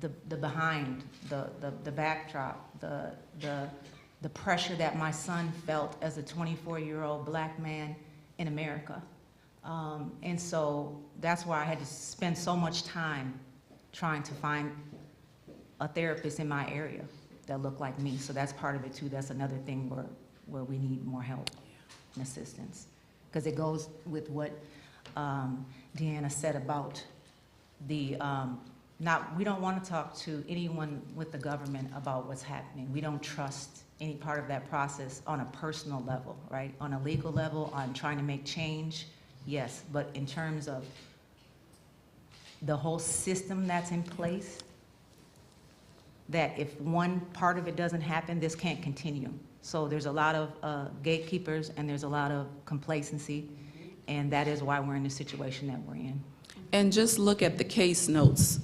the behind, the backdrop, the pressure that my son felt as a 24-year-old black man in America. And so that's why I had to spend so much time trying to find a therapist in my area that looked like me. So that's part of it too. That's another thing where we need more help and assistance. Because it goes with what Deanna said about the, we don't want to talk to anyone with the government about what's happening. We don't trust any part of that process on a personal level, right? On a legal level, on trying to make change, yes. But in terms of the whole system that's in place, that if one part of it doesn't happen, this can't continue. So there's a lot of gatekeepers and there's a lot of complacency, and that is why we're in the situation that we're in. And just look at the case notes.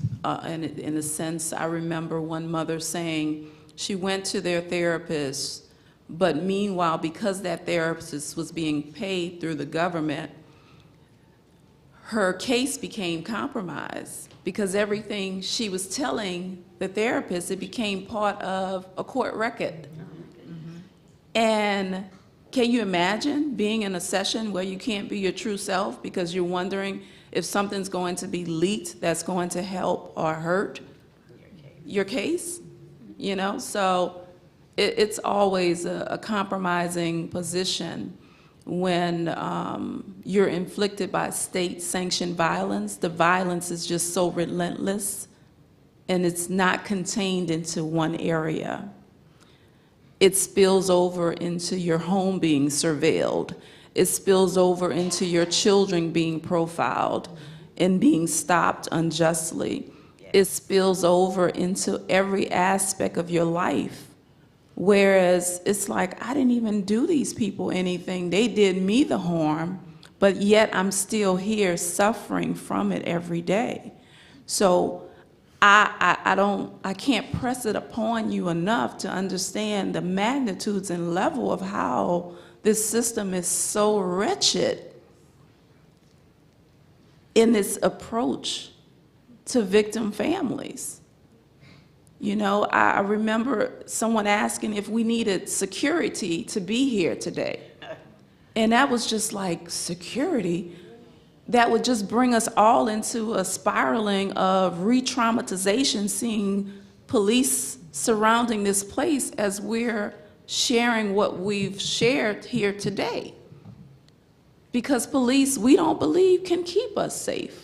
In a sense, I remember one mother saying she went to their therapist, but meanwhile, because that therapist was being paid through the government, her case became compromised because everything she was telling the therapist, it became part of a court record. And can you imagine being in a session where you can't be your true self because you're wondering if something's going to be leaked that's going to help or hurt your case? you know? So it's always a compromising position when you're inflicted by state-sanctioned violence. The violence is just so relentless, and it's not contained into one area. It spills over into your home being surveilled. It spills over into your children being profiled and being stopped unjustly. It spills over into every aspect of your life. Whereas it's like, I didn't even do these people anything. They did me the harm, but yet I'm still here suffering from it every day. So I can't press it upon you enough to understand the magnitudes and level of how this system is so wretched in its approach to victim families. You know, I remember someone asking if we needed security to be here today. And that was just like, security? That would just bring us all into a spiraling of re-traumatization, seeing police surrounding this place as we're sharing what we've shared here today. Because police, we don't believe, can keep us safe.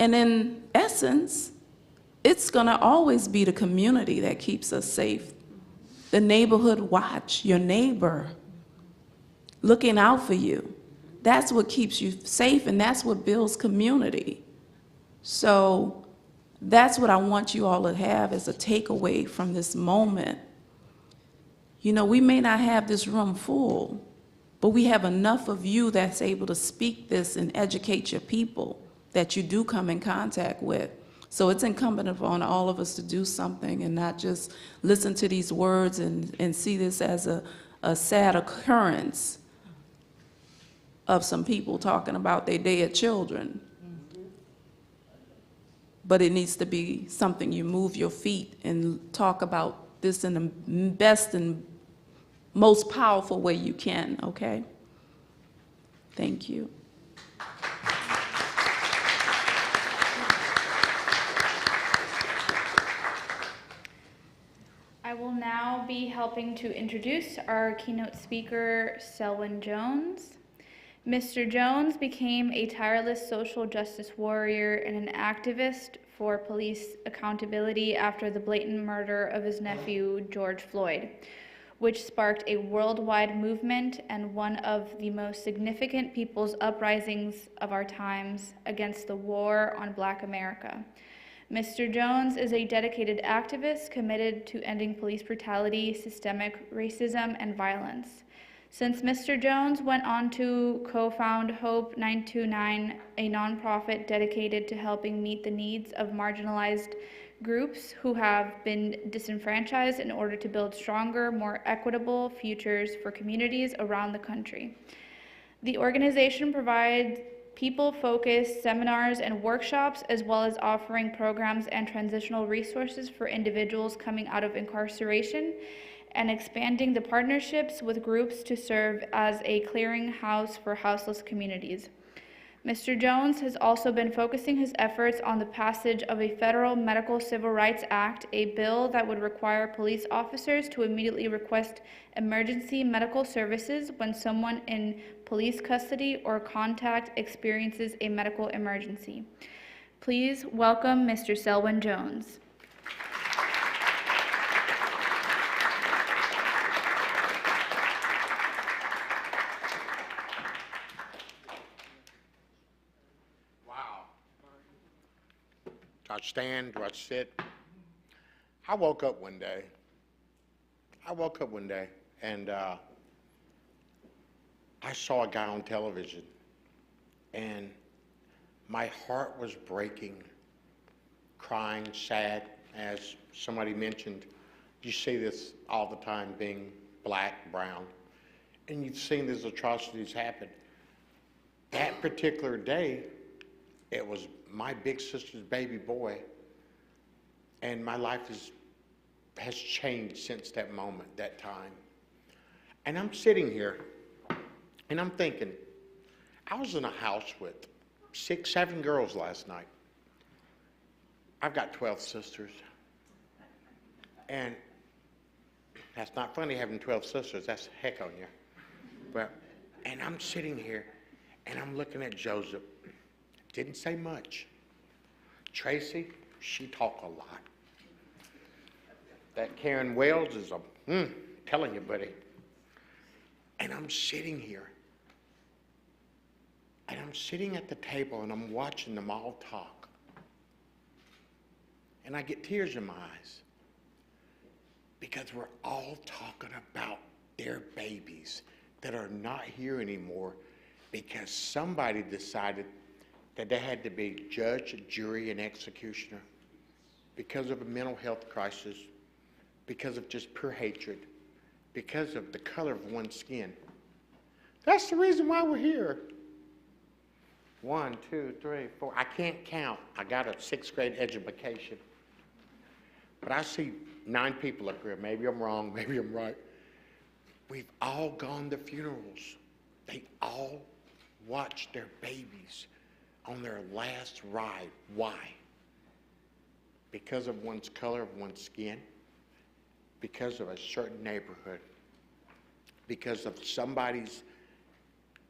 And in essence, it's gonna always be the community that keeps us safe. The neighborhood watch, your neighbor, looking out for you. That's what keeps you safe, and that's what builds community. So that's what I want you all to have as a takeaway from this moment. You know, we may not have this room full, but we have enough of you that's able to speak this and educate your people that you do come in contact with. So it's incumbent upon all of us to do something and not just listen to these words and see this as a sad occurrence of some people talking about their dead children. But it needs to be something you move your feet and talk about this in the best and most powerful way you can, okay? Thank you. I will now be helping to introduce our keynote speaker, Selwyn Jones. Mr. Jones became a tireless social justice warrior and an activist for police accountability after the blatant murder of his nephew, George Floyd, which sparked a worldwide movement and one of the most significant people's uprisings of our times against the war on Black America. Mr. Jones is a dedicated activist committed to ending police brutality, systemic racism, and violence. Since Mr. Jones went on to co-found Hope 929, a nonprofit dedicated to helping meet the needs of marginalized groups who have been disenfranchised in order to build stronger, more equitable futures for communities around the country. The organization provides people-focused seminars and workshops, as well as offering programs and transitional resources for individuals coming out of incarceration, and expanding the partnerships with groups to serve as a clearinghouse for houseless communities. Mr. Jones has also been focusing his efforts on the passage of a federal Medical Civil Rights Act, a bill that would require police officers to immediately request emergency medical services when someone in police custody or contact experiences a medical emergency. Please welcome Mr. Selwyn Jones. Do I stand? Do I sit? I woke up one day and I saw a guy on television and my heart was breaking, crying, sad, as somebody mentioned. You see this all the time, being black, brown, and you've seen these atrocities happen. That particular day, it was my big sister's baby boy, and my life has changed since that moment, that time. And I'm sitting here, and I'm thinking, I was in a house with 6, 7 girls last night. I've got 12 sisters. And that's not funny having 12 sisters. That's heck on you. But, and I'm sitting here, and I'm looking at Joseph. Didn't say much. Tracy, she talk a lot. That Karen Wells is telling you, buddy. And I'm sitting here. And I'm sitting at the table, and I'm watching them all talk. And I get tears in my eyes. Because we're all talking about their babies that are not here anymore because somebody decided that they had to be judge, jury, and executioner because of a mental health crisis, because of just pure hatred, because of the color of one's skin. That's the reason why we're here. 1, 2, 3, 4. I can't count. I got a 6th grade education. But I see 9 people up here. Maybe I'm wrong, maybe I'm right. We've all gone to funerals. They all watched their babies on their last ride. Why? Because of one's color of one's skin, because of a certain neighborhood, because of somebody's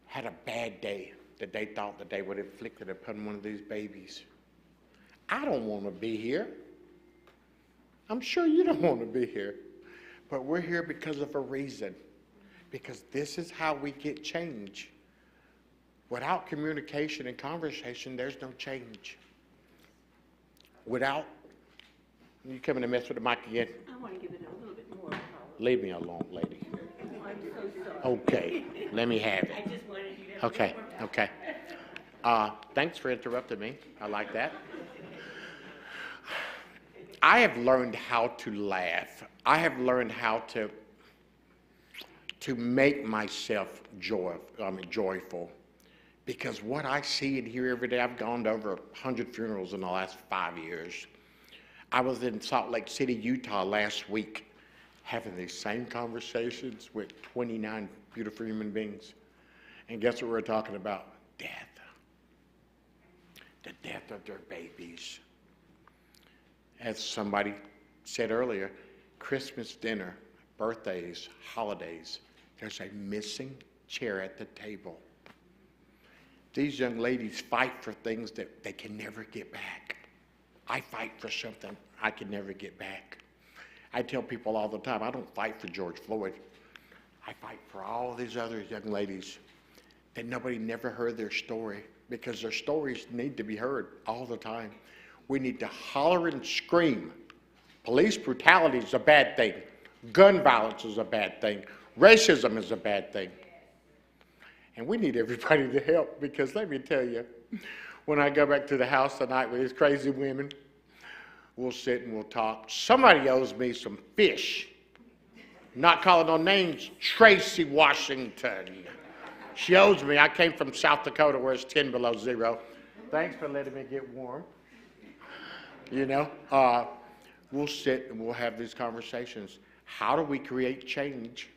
had a bad day that they thought that they would have inflicted upon one of these babies. I don't want to be here. I'm sure you don't want to be here, but we're here because of a reason, because this is how we get change. Without communication and conversation, there's no change. Without, you coming to mess with the mic again? I want to give it a little bit more power. Leave me alone, lady. I'm so sorry. Okay, let me have it. I just wanted you to have Okay, more power. okay. Thanks for interrupting me. I like that. I have learned how to laugh. I have learned how to make myself joyful. Because what I see and hear every day, I've gone to over 100 funerals in the last 5 years. I was in Salt Lake City, Utah last week, having these same conversations with 29 beautiful human beings. And guess what we're talking about? Death. The death of their babies. As somebody said earlier, Christmas dinner, birthdays, holidays, there's a missing chair at the table. These young ladies fight for things that they can never get back. I fight for something I can never get back. I tell people all the time, I don't fight for George Floyd. I fight for all these other young ladies that nobody never heard their story, because their stories need to be heard all the time. We need to holler and scream. Police brutality is a bad thing. Gun violence is a bad thing. Racism is a bad thing. And we need everybody to help, because let me tell you, when I go back to the house tonight with these crazy women, we'll sit and we'll talk. Somebody owes me some fish. Not calling no names, Tracy Washington. She owes me. I came from South Dakota where it's 10 below zero. Thanks for letting me get warm. You know, we'll sit and we'll have these conversations. How do we create change?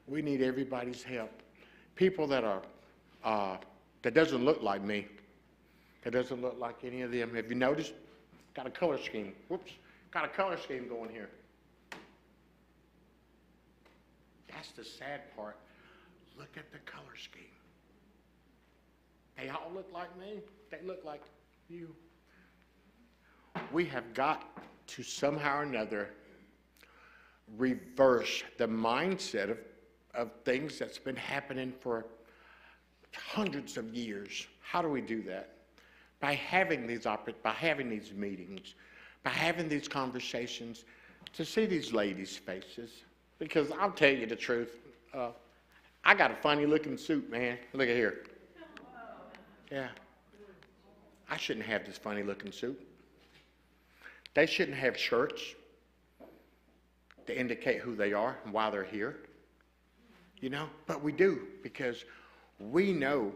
We need everybody's help. People that are, that doesn't look like me, that doesn't look like any of them. Have you noticed? Got a color scheme. Whoops, got a color scheme going here. That's the sad part. Look at the color scheme. They all look like me. They look like you. We have got to somehow or another reverse the mindset of things that's been happening for hundreds of years. How do we do that? By having these meetings, by having these conversations, to see these ladies' faces. Because I'll tell you the truth, I got a funny looking suit, man. Look at here. Yeah. I shouldn't have this funny looking suit. They shouldn't have shirts to indicate who they are and why they're here. You know, but we do, because we know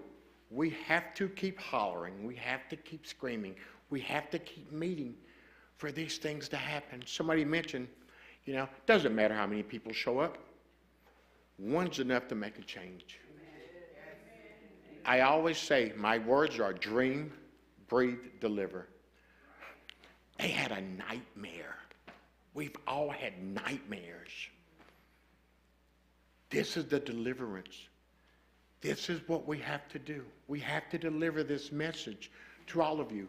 we have to keep hollering, we have to keep screaming, we have to keep meeting for these things to happen. Somebody mentioned, you know, it doesn't matter how many people show up. One's enough to make a change. I always say my words are dream, breathe, deliver. They had a nightmare. We've all had nightmares. This is the deliverance. This is what we have to do. We have to deliver this message to all of you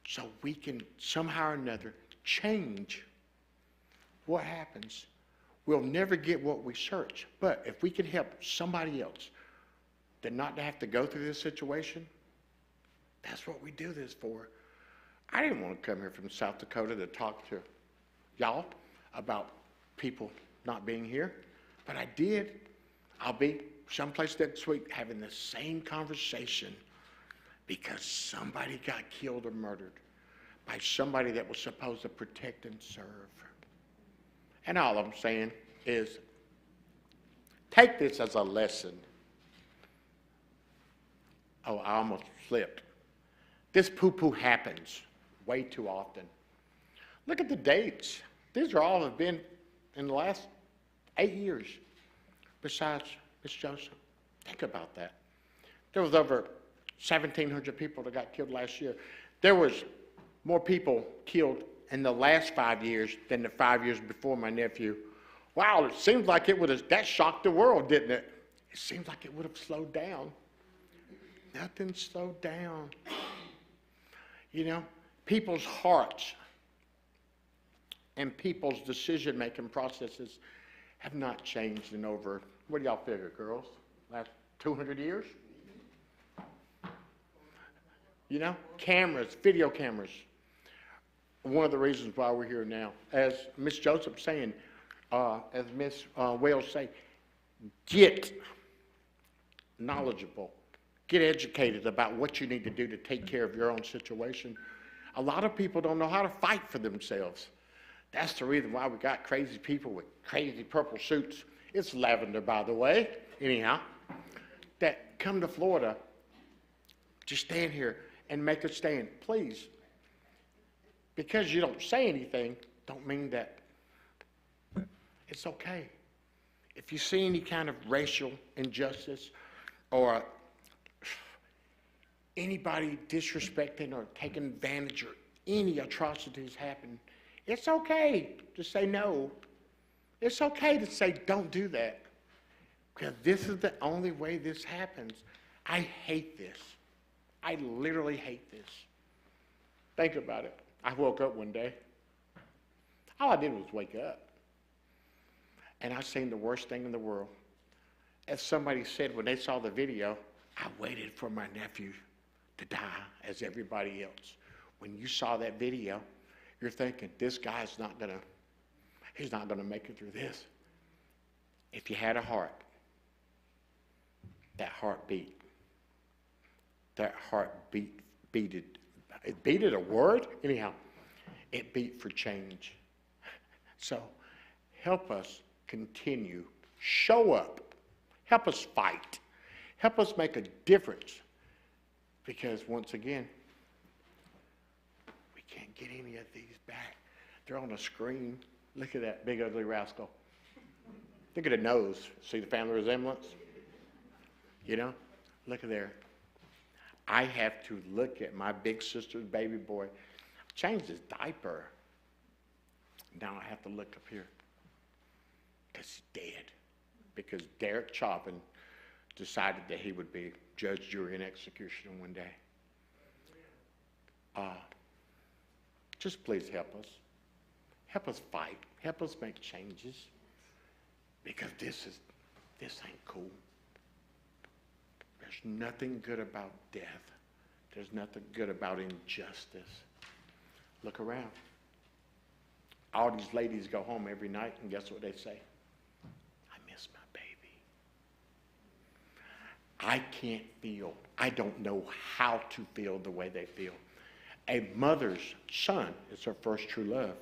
so we can somehow or another change what happens. We'll never get what we search, but if we can help somebody else to not to have to go through this situation, that's what we do this for. I didn't want to come here from South Dakota to talk to y'all about people not being here, but I did. I'll be someplace next week having the same conversation because somebody got killed or murdered by somebody that was supposed to protect and serve. And all I'm saying is take this as a lesson. Oh, I almost slipped. This poo-poo happens way too often. Look at the dates. These are all have been in the last 8 years, besides Miss Joseph. Think about that. There was over 1,700 people that got killed last year. There was more people killed in the last 5 years than the 5 years before my nephew. Wow, it seems like it would have, that shocked the world, didn't it? It seems like it would have slowed down. Nothing slowed down. You know, people's hearts and people's decision-making processes have not changed in over, what do y'all figure, girls? Last 200 years? You know, cameras, video cameras. One of the reasons why we're here now, as Miss Joseph saying, as Miss Wales say, get knowledgeable, get educated about what you need to do to take care of your own situation. A lot of people don't know how to fight for themselves. That's the reason why we got crazy people with crazy purple suits. It's lavender, by the way, anyhow, that come to Florida to stand here and make a stand. Please, because you don't say anything, don't mean that it's okay. If you see any kind of racial injustice or anybody disrespecting or taking advantage or any atrocities happen, it's okay to say no. It's okay to say don't do that, because this is the only way this happens. I hate this. I literally hate this. Think about it. I woke up one day. All I did was wake up. And I seen the worst thing in the world. As somebody said when they saw the video, I waited for my nephew to die as everybody else. When you saw that video, you're thinking, this guy's he's not gonna make it through this. If you had a heart, that heart beat. That heart beated a word? Anyhow, it beat for change. So help us continue, show up, help us fight, help us make a difference. Because once again, we can't get any of these back. They're on a screen. Look at that big ugly rascal. Look at the nose. See the family resemblance? You know, look at there. I have to look at my big sister's baby boy. Changed his diaper. Now I have to look up here. Because he's dead. Because Derek Chauvin decided that he would be judge, jury, and executioner one day. Just please help us. Help us fight. Help us make changes. Because this ain't cool. There's nothing good about death. There's nothing good about injustice. Look around. All these ladies go home every night, and guess what they say? I miss my baby. I can't feel. I don't know how to feel the way they feel. A mother's son is her first true love.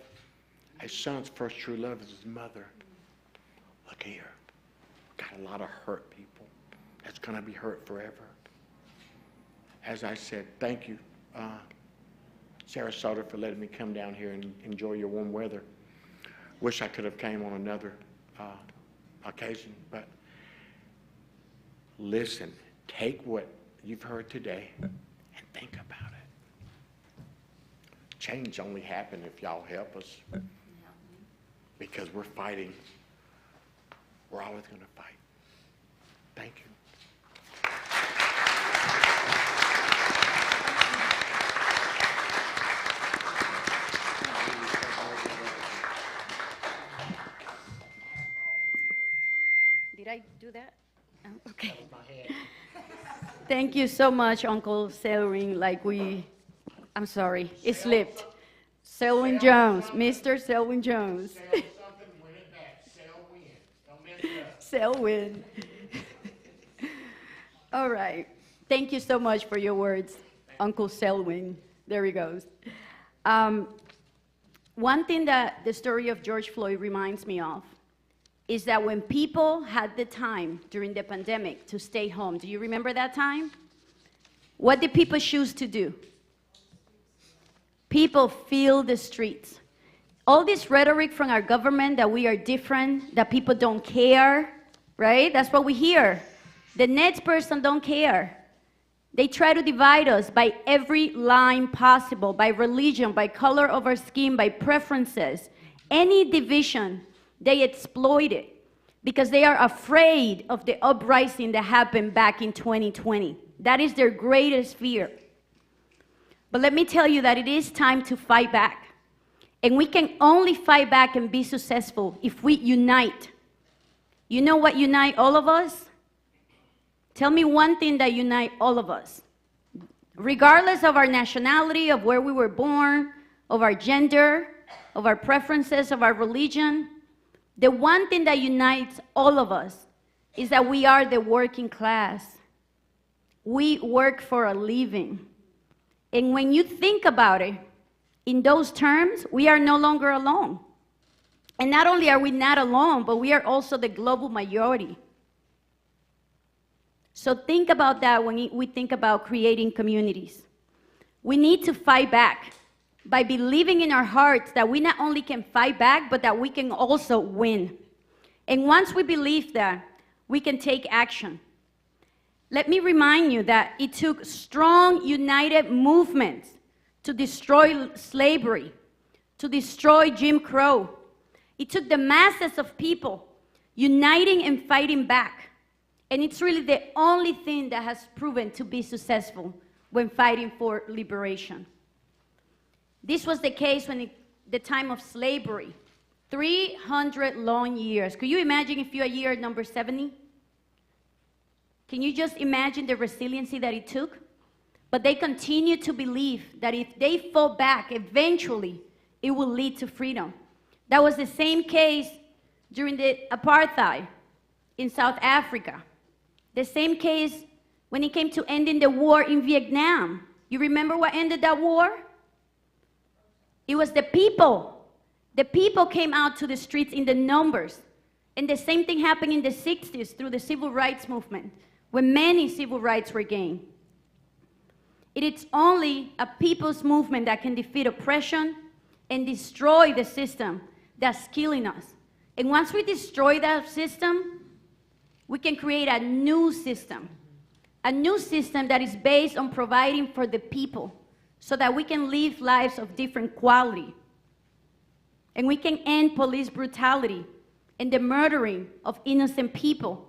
A son's first true love is his mother. Look here. Got a lot of hurt people. That's going to be hurt forever. As I said, thank you, Sarasota, for letting me come down here and enjoy your warm weather. Wish I could have came on another occasion, but listen, take what you've heard today and think about it. change only happen if y'all help us. Because we're fighting. We're always going to fight. Thank you. Did I do that? Oh, okay. Thank you so much, Uncle Selwyn. I'm sorry, it slipped. Selwyn Jones, Mr. Selwyn Jones. Selwyn. All right. Thank you so much for your words, Uncle Selwyn. There he goes. One thing that the story of George Floyd reminds me of is that when people had the time during the pandemic to stay home, do you remember that time? What did people choose to do? People filled the streets. All this rhetoric from our government that we are different, that people don't care, right? That's what we hear. The next person don't care. They try to divide us by every line possible, by religion, by color of our skin, by preferences. Any division, they exploit it because they are afraid of the uprising that happened back in 2020. That is their greatest fear. But let me tell you that it is time to fight back. And we can only fight back and be successful if we unite. You know what unites all of us? Tell me one thing that unites all of us. Regardless of our nationality, of where we were born, of our gender, of our preferences, of our religion, the one thing that unites all of us is that we are the working class. We work for a living. And when you think about it, in those terms, we are no longer alone. And not only are we not alone, but we are also the global majority. So think about that when we think about creating communities. We need to fight back by believing in our hearts that we not only can fight back, but that we can also win. And once we believe that, we can take action. Let me remind you that it took strong, united movements to destroy slavery, to destroy Jim Crow. It took the masses of people uniting and fighting back. And it's really the only thing that has proven to be successful when fighting for liberation. This was the case when the time of slavery, 300 long years. Could you imagine if you're a year number 70? Can you just imagine the resiliency that it took? But they continue to believe that if they fought back, eventually it will lead to freedom. That was the same case during the apartheid in South Africa. The same case when it came to ending the war in Vietnam. You remember what ended that war? It was the people. The people came out to the streets in the numbers. And the same thing happened in the 60s through the civil rights movement, when many civil rights were gained. It is only a people's movement that can defeat oppression and destroy the system that's killing us. And once we destroy that system, we can create a new system that is based on providing for the people so that we can live lives of different quality. And we can end police brutality and the murdering of innocent people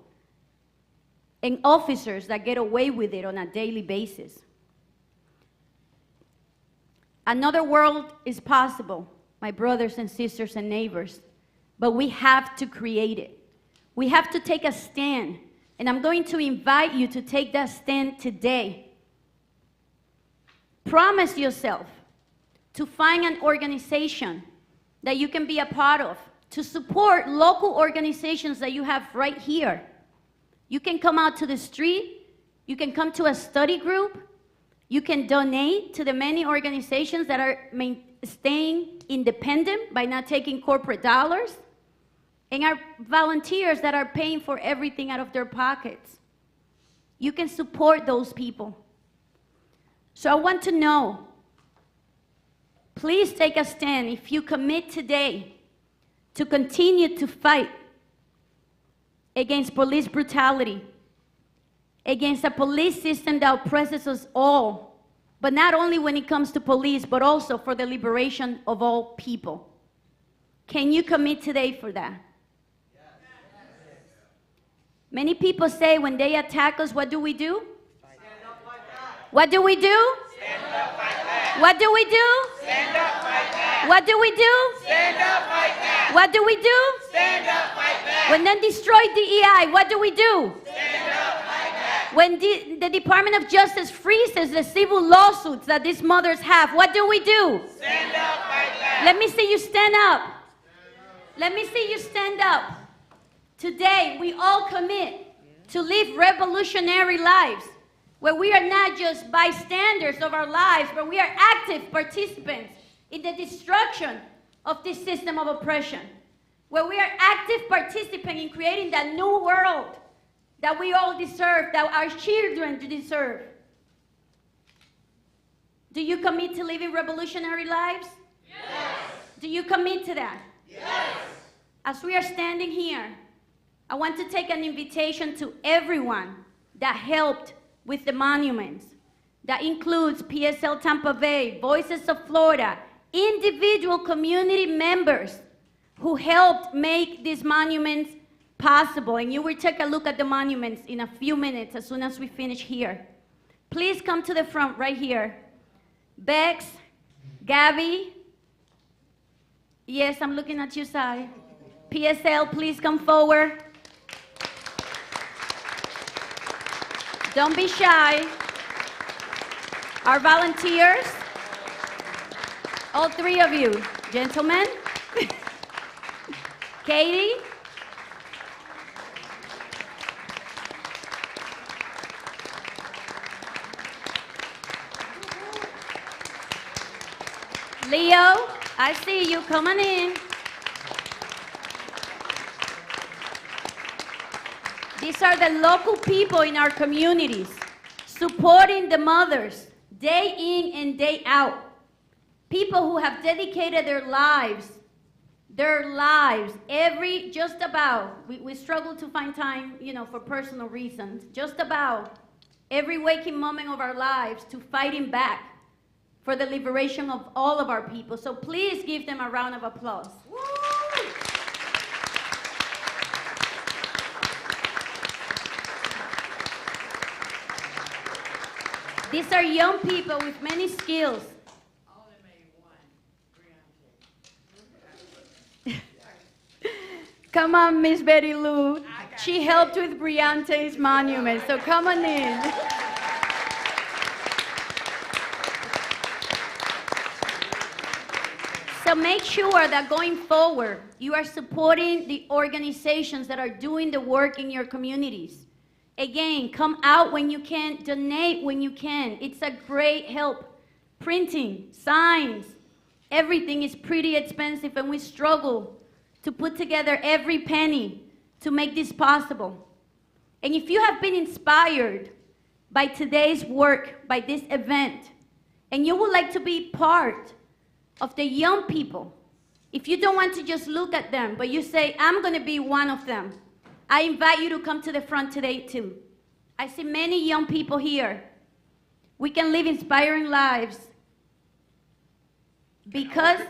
and officers that get away with it on a daily basis. Another world is possible, my brothers and sisters and neighbors, but we have to create it. We have to take a stand, and I'm going to invite you to take that stand today. Promise yourself to find an organization that you can be a part of, to support local organizations that you have right here. You can come out to the street, you can come to a study group, you can donate to the many organizations that are staying independent by not taking corporate dollars, and our volunteers that are paying for everything out of their pockets. You can support those people. So I want to know, please take a stand if you commit today to continue to fight against police brutality, against a police system that oppresses us all, but not only when it comes to police, but also for the liberation of all people. Can you commit today for that? Many people say when they attack us, what do we do? What do we do? Stand up, fight back. What do we do? Stand up, fight back. What do we do? Stand up, fight back. What do we do? Stand up, fight back. When they destroyed DEI, what do we do? Stand up, fight back. When the Department of Justice freezes the civil lawsuits that these mothers have, what do we do? Stand up, fight back. Let me see you stand up. Let me see you stand up. Today, we all commit to live revolutionary lives where we are not just bystanders of our lives, but we are active participants in the destruction of this system of oppression, where we are active participants in creating that new world that we all deserve, that our children deserve. Do you commit to living revolutionary lives? Yes. Do you commit to that? Yes. As we are standing here, I want to take an invitation to everyone that helped with the monuments. That includes PSL Tampa Bay, Voices of Florida, individual community members who helped make these monuments possible. And you will take a look at the monuments in a few minutes as soon as we finish here. Please come to the front right here. Bex, Gabby. Yes, I'm looking at your side. PSL, please come forward. Don't be shy. Our volunteers, all three of you, gentlemen. Katie. Leo, I see you, come on in. These are the local people in our communities supporting the mothers day in and day out. People who have dedicated their lives, just about, we struggle to find time, for personal reasons, just about every waking moment of our lives to fighting back for the liberation of all of our people. So please give them a round of applause. These are young people with many skills. Come on, Miss Betty Lou. She helped with Briante's monument, so come on in. So make sure that going forward, you are supporting the organizations that are doing the work in your communities. Again, come out when you can, donate when you can. It's a great help. Printing, signs, everything is pretty expensive, and we struggle to put together every penny to make this possible. And if you have been inspired by today's work, by this event, and you would like to be part of the young people, if you don't want to just look at them, but you say, I'm going to be one of them, I invite you to come to the front today too. I see many young people here. We can live inspiring lives because...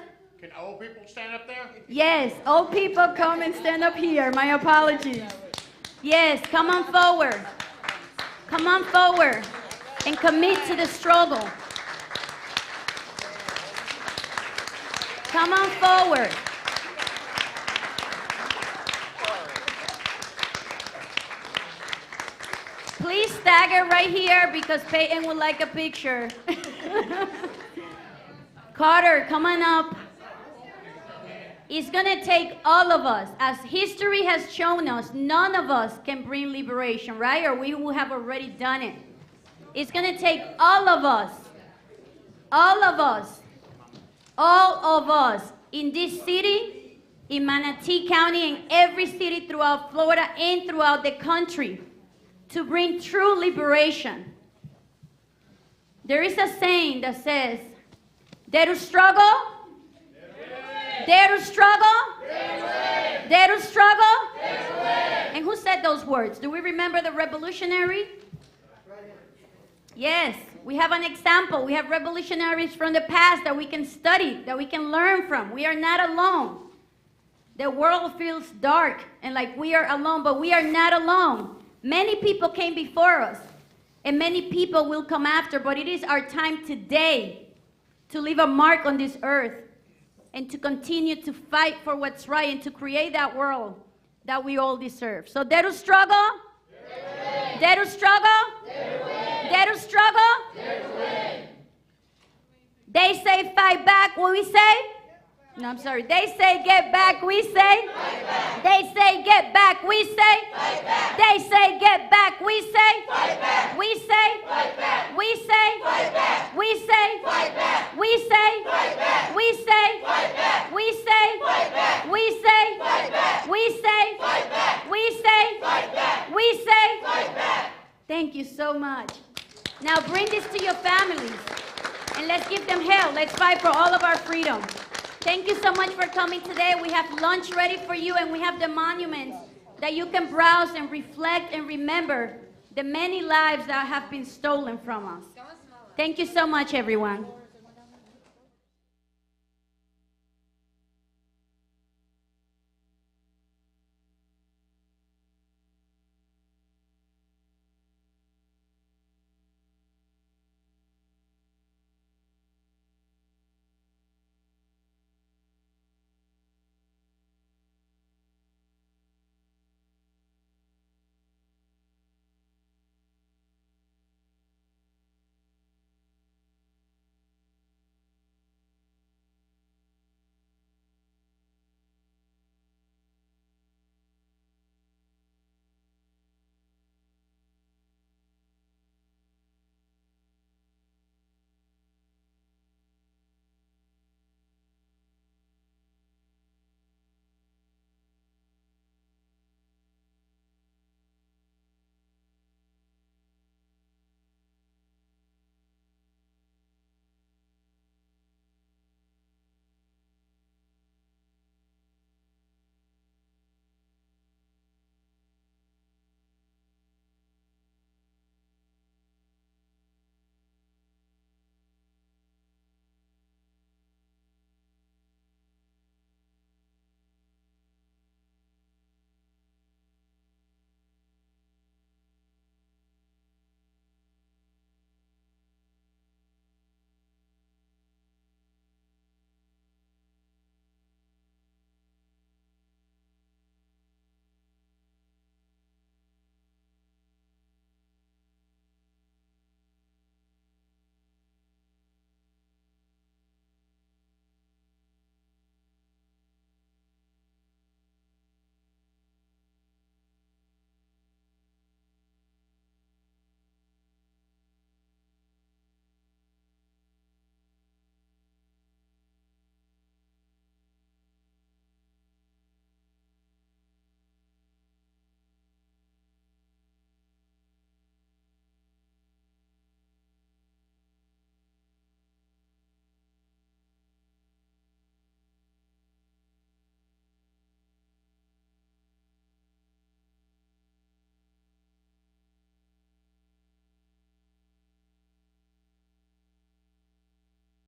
Can old people stand up there? Yes, old people come and stand up here. My apologies. Yes, come on forward. Come on forward and commit to the struggle. Come on forward. Please stagger right here because Peyton would like a picture. Carter, come on up. It's going to take all of us. As history has shown us, none of us can bring liberation, right? Or we will have already done it. It's going to take all of us in this city, in Manatee County, and every city throughout Florida and throughout the country to bring true liberation. There is a saying that says, dare to struggle, dare to struggle, dare to struggle. And who said those words? Do we remember the revolutionary? Yes, we have an example. We have revolutionaries from the past that we can study, that we can learn from. We are not alone. The world feels dark and like we are alone, but we are not alone. Many people came before us, and many people will come after, but it is our time today to leave a mark on this earth and to continue to fight for what's right and to create that world that we all deserve. So dare to struggle? Dare to struggle? Dare to struggle? They say fight back. What we say? No, I'm sorry. They say get back. We say? They say get back. We say? They say get back. We say? We say? We say? We say? We say? We say? We say? We say? We say? We say? We say? Thank you so much. Now bring this to your families and let's give them hell. Let's fight for all of our freedom. Thank you so much for coming today. We have lunch ready for you, and we have the monuments that you can browse and reflect and remember the many lives that have been stolen from us. Thank you so much, everyone.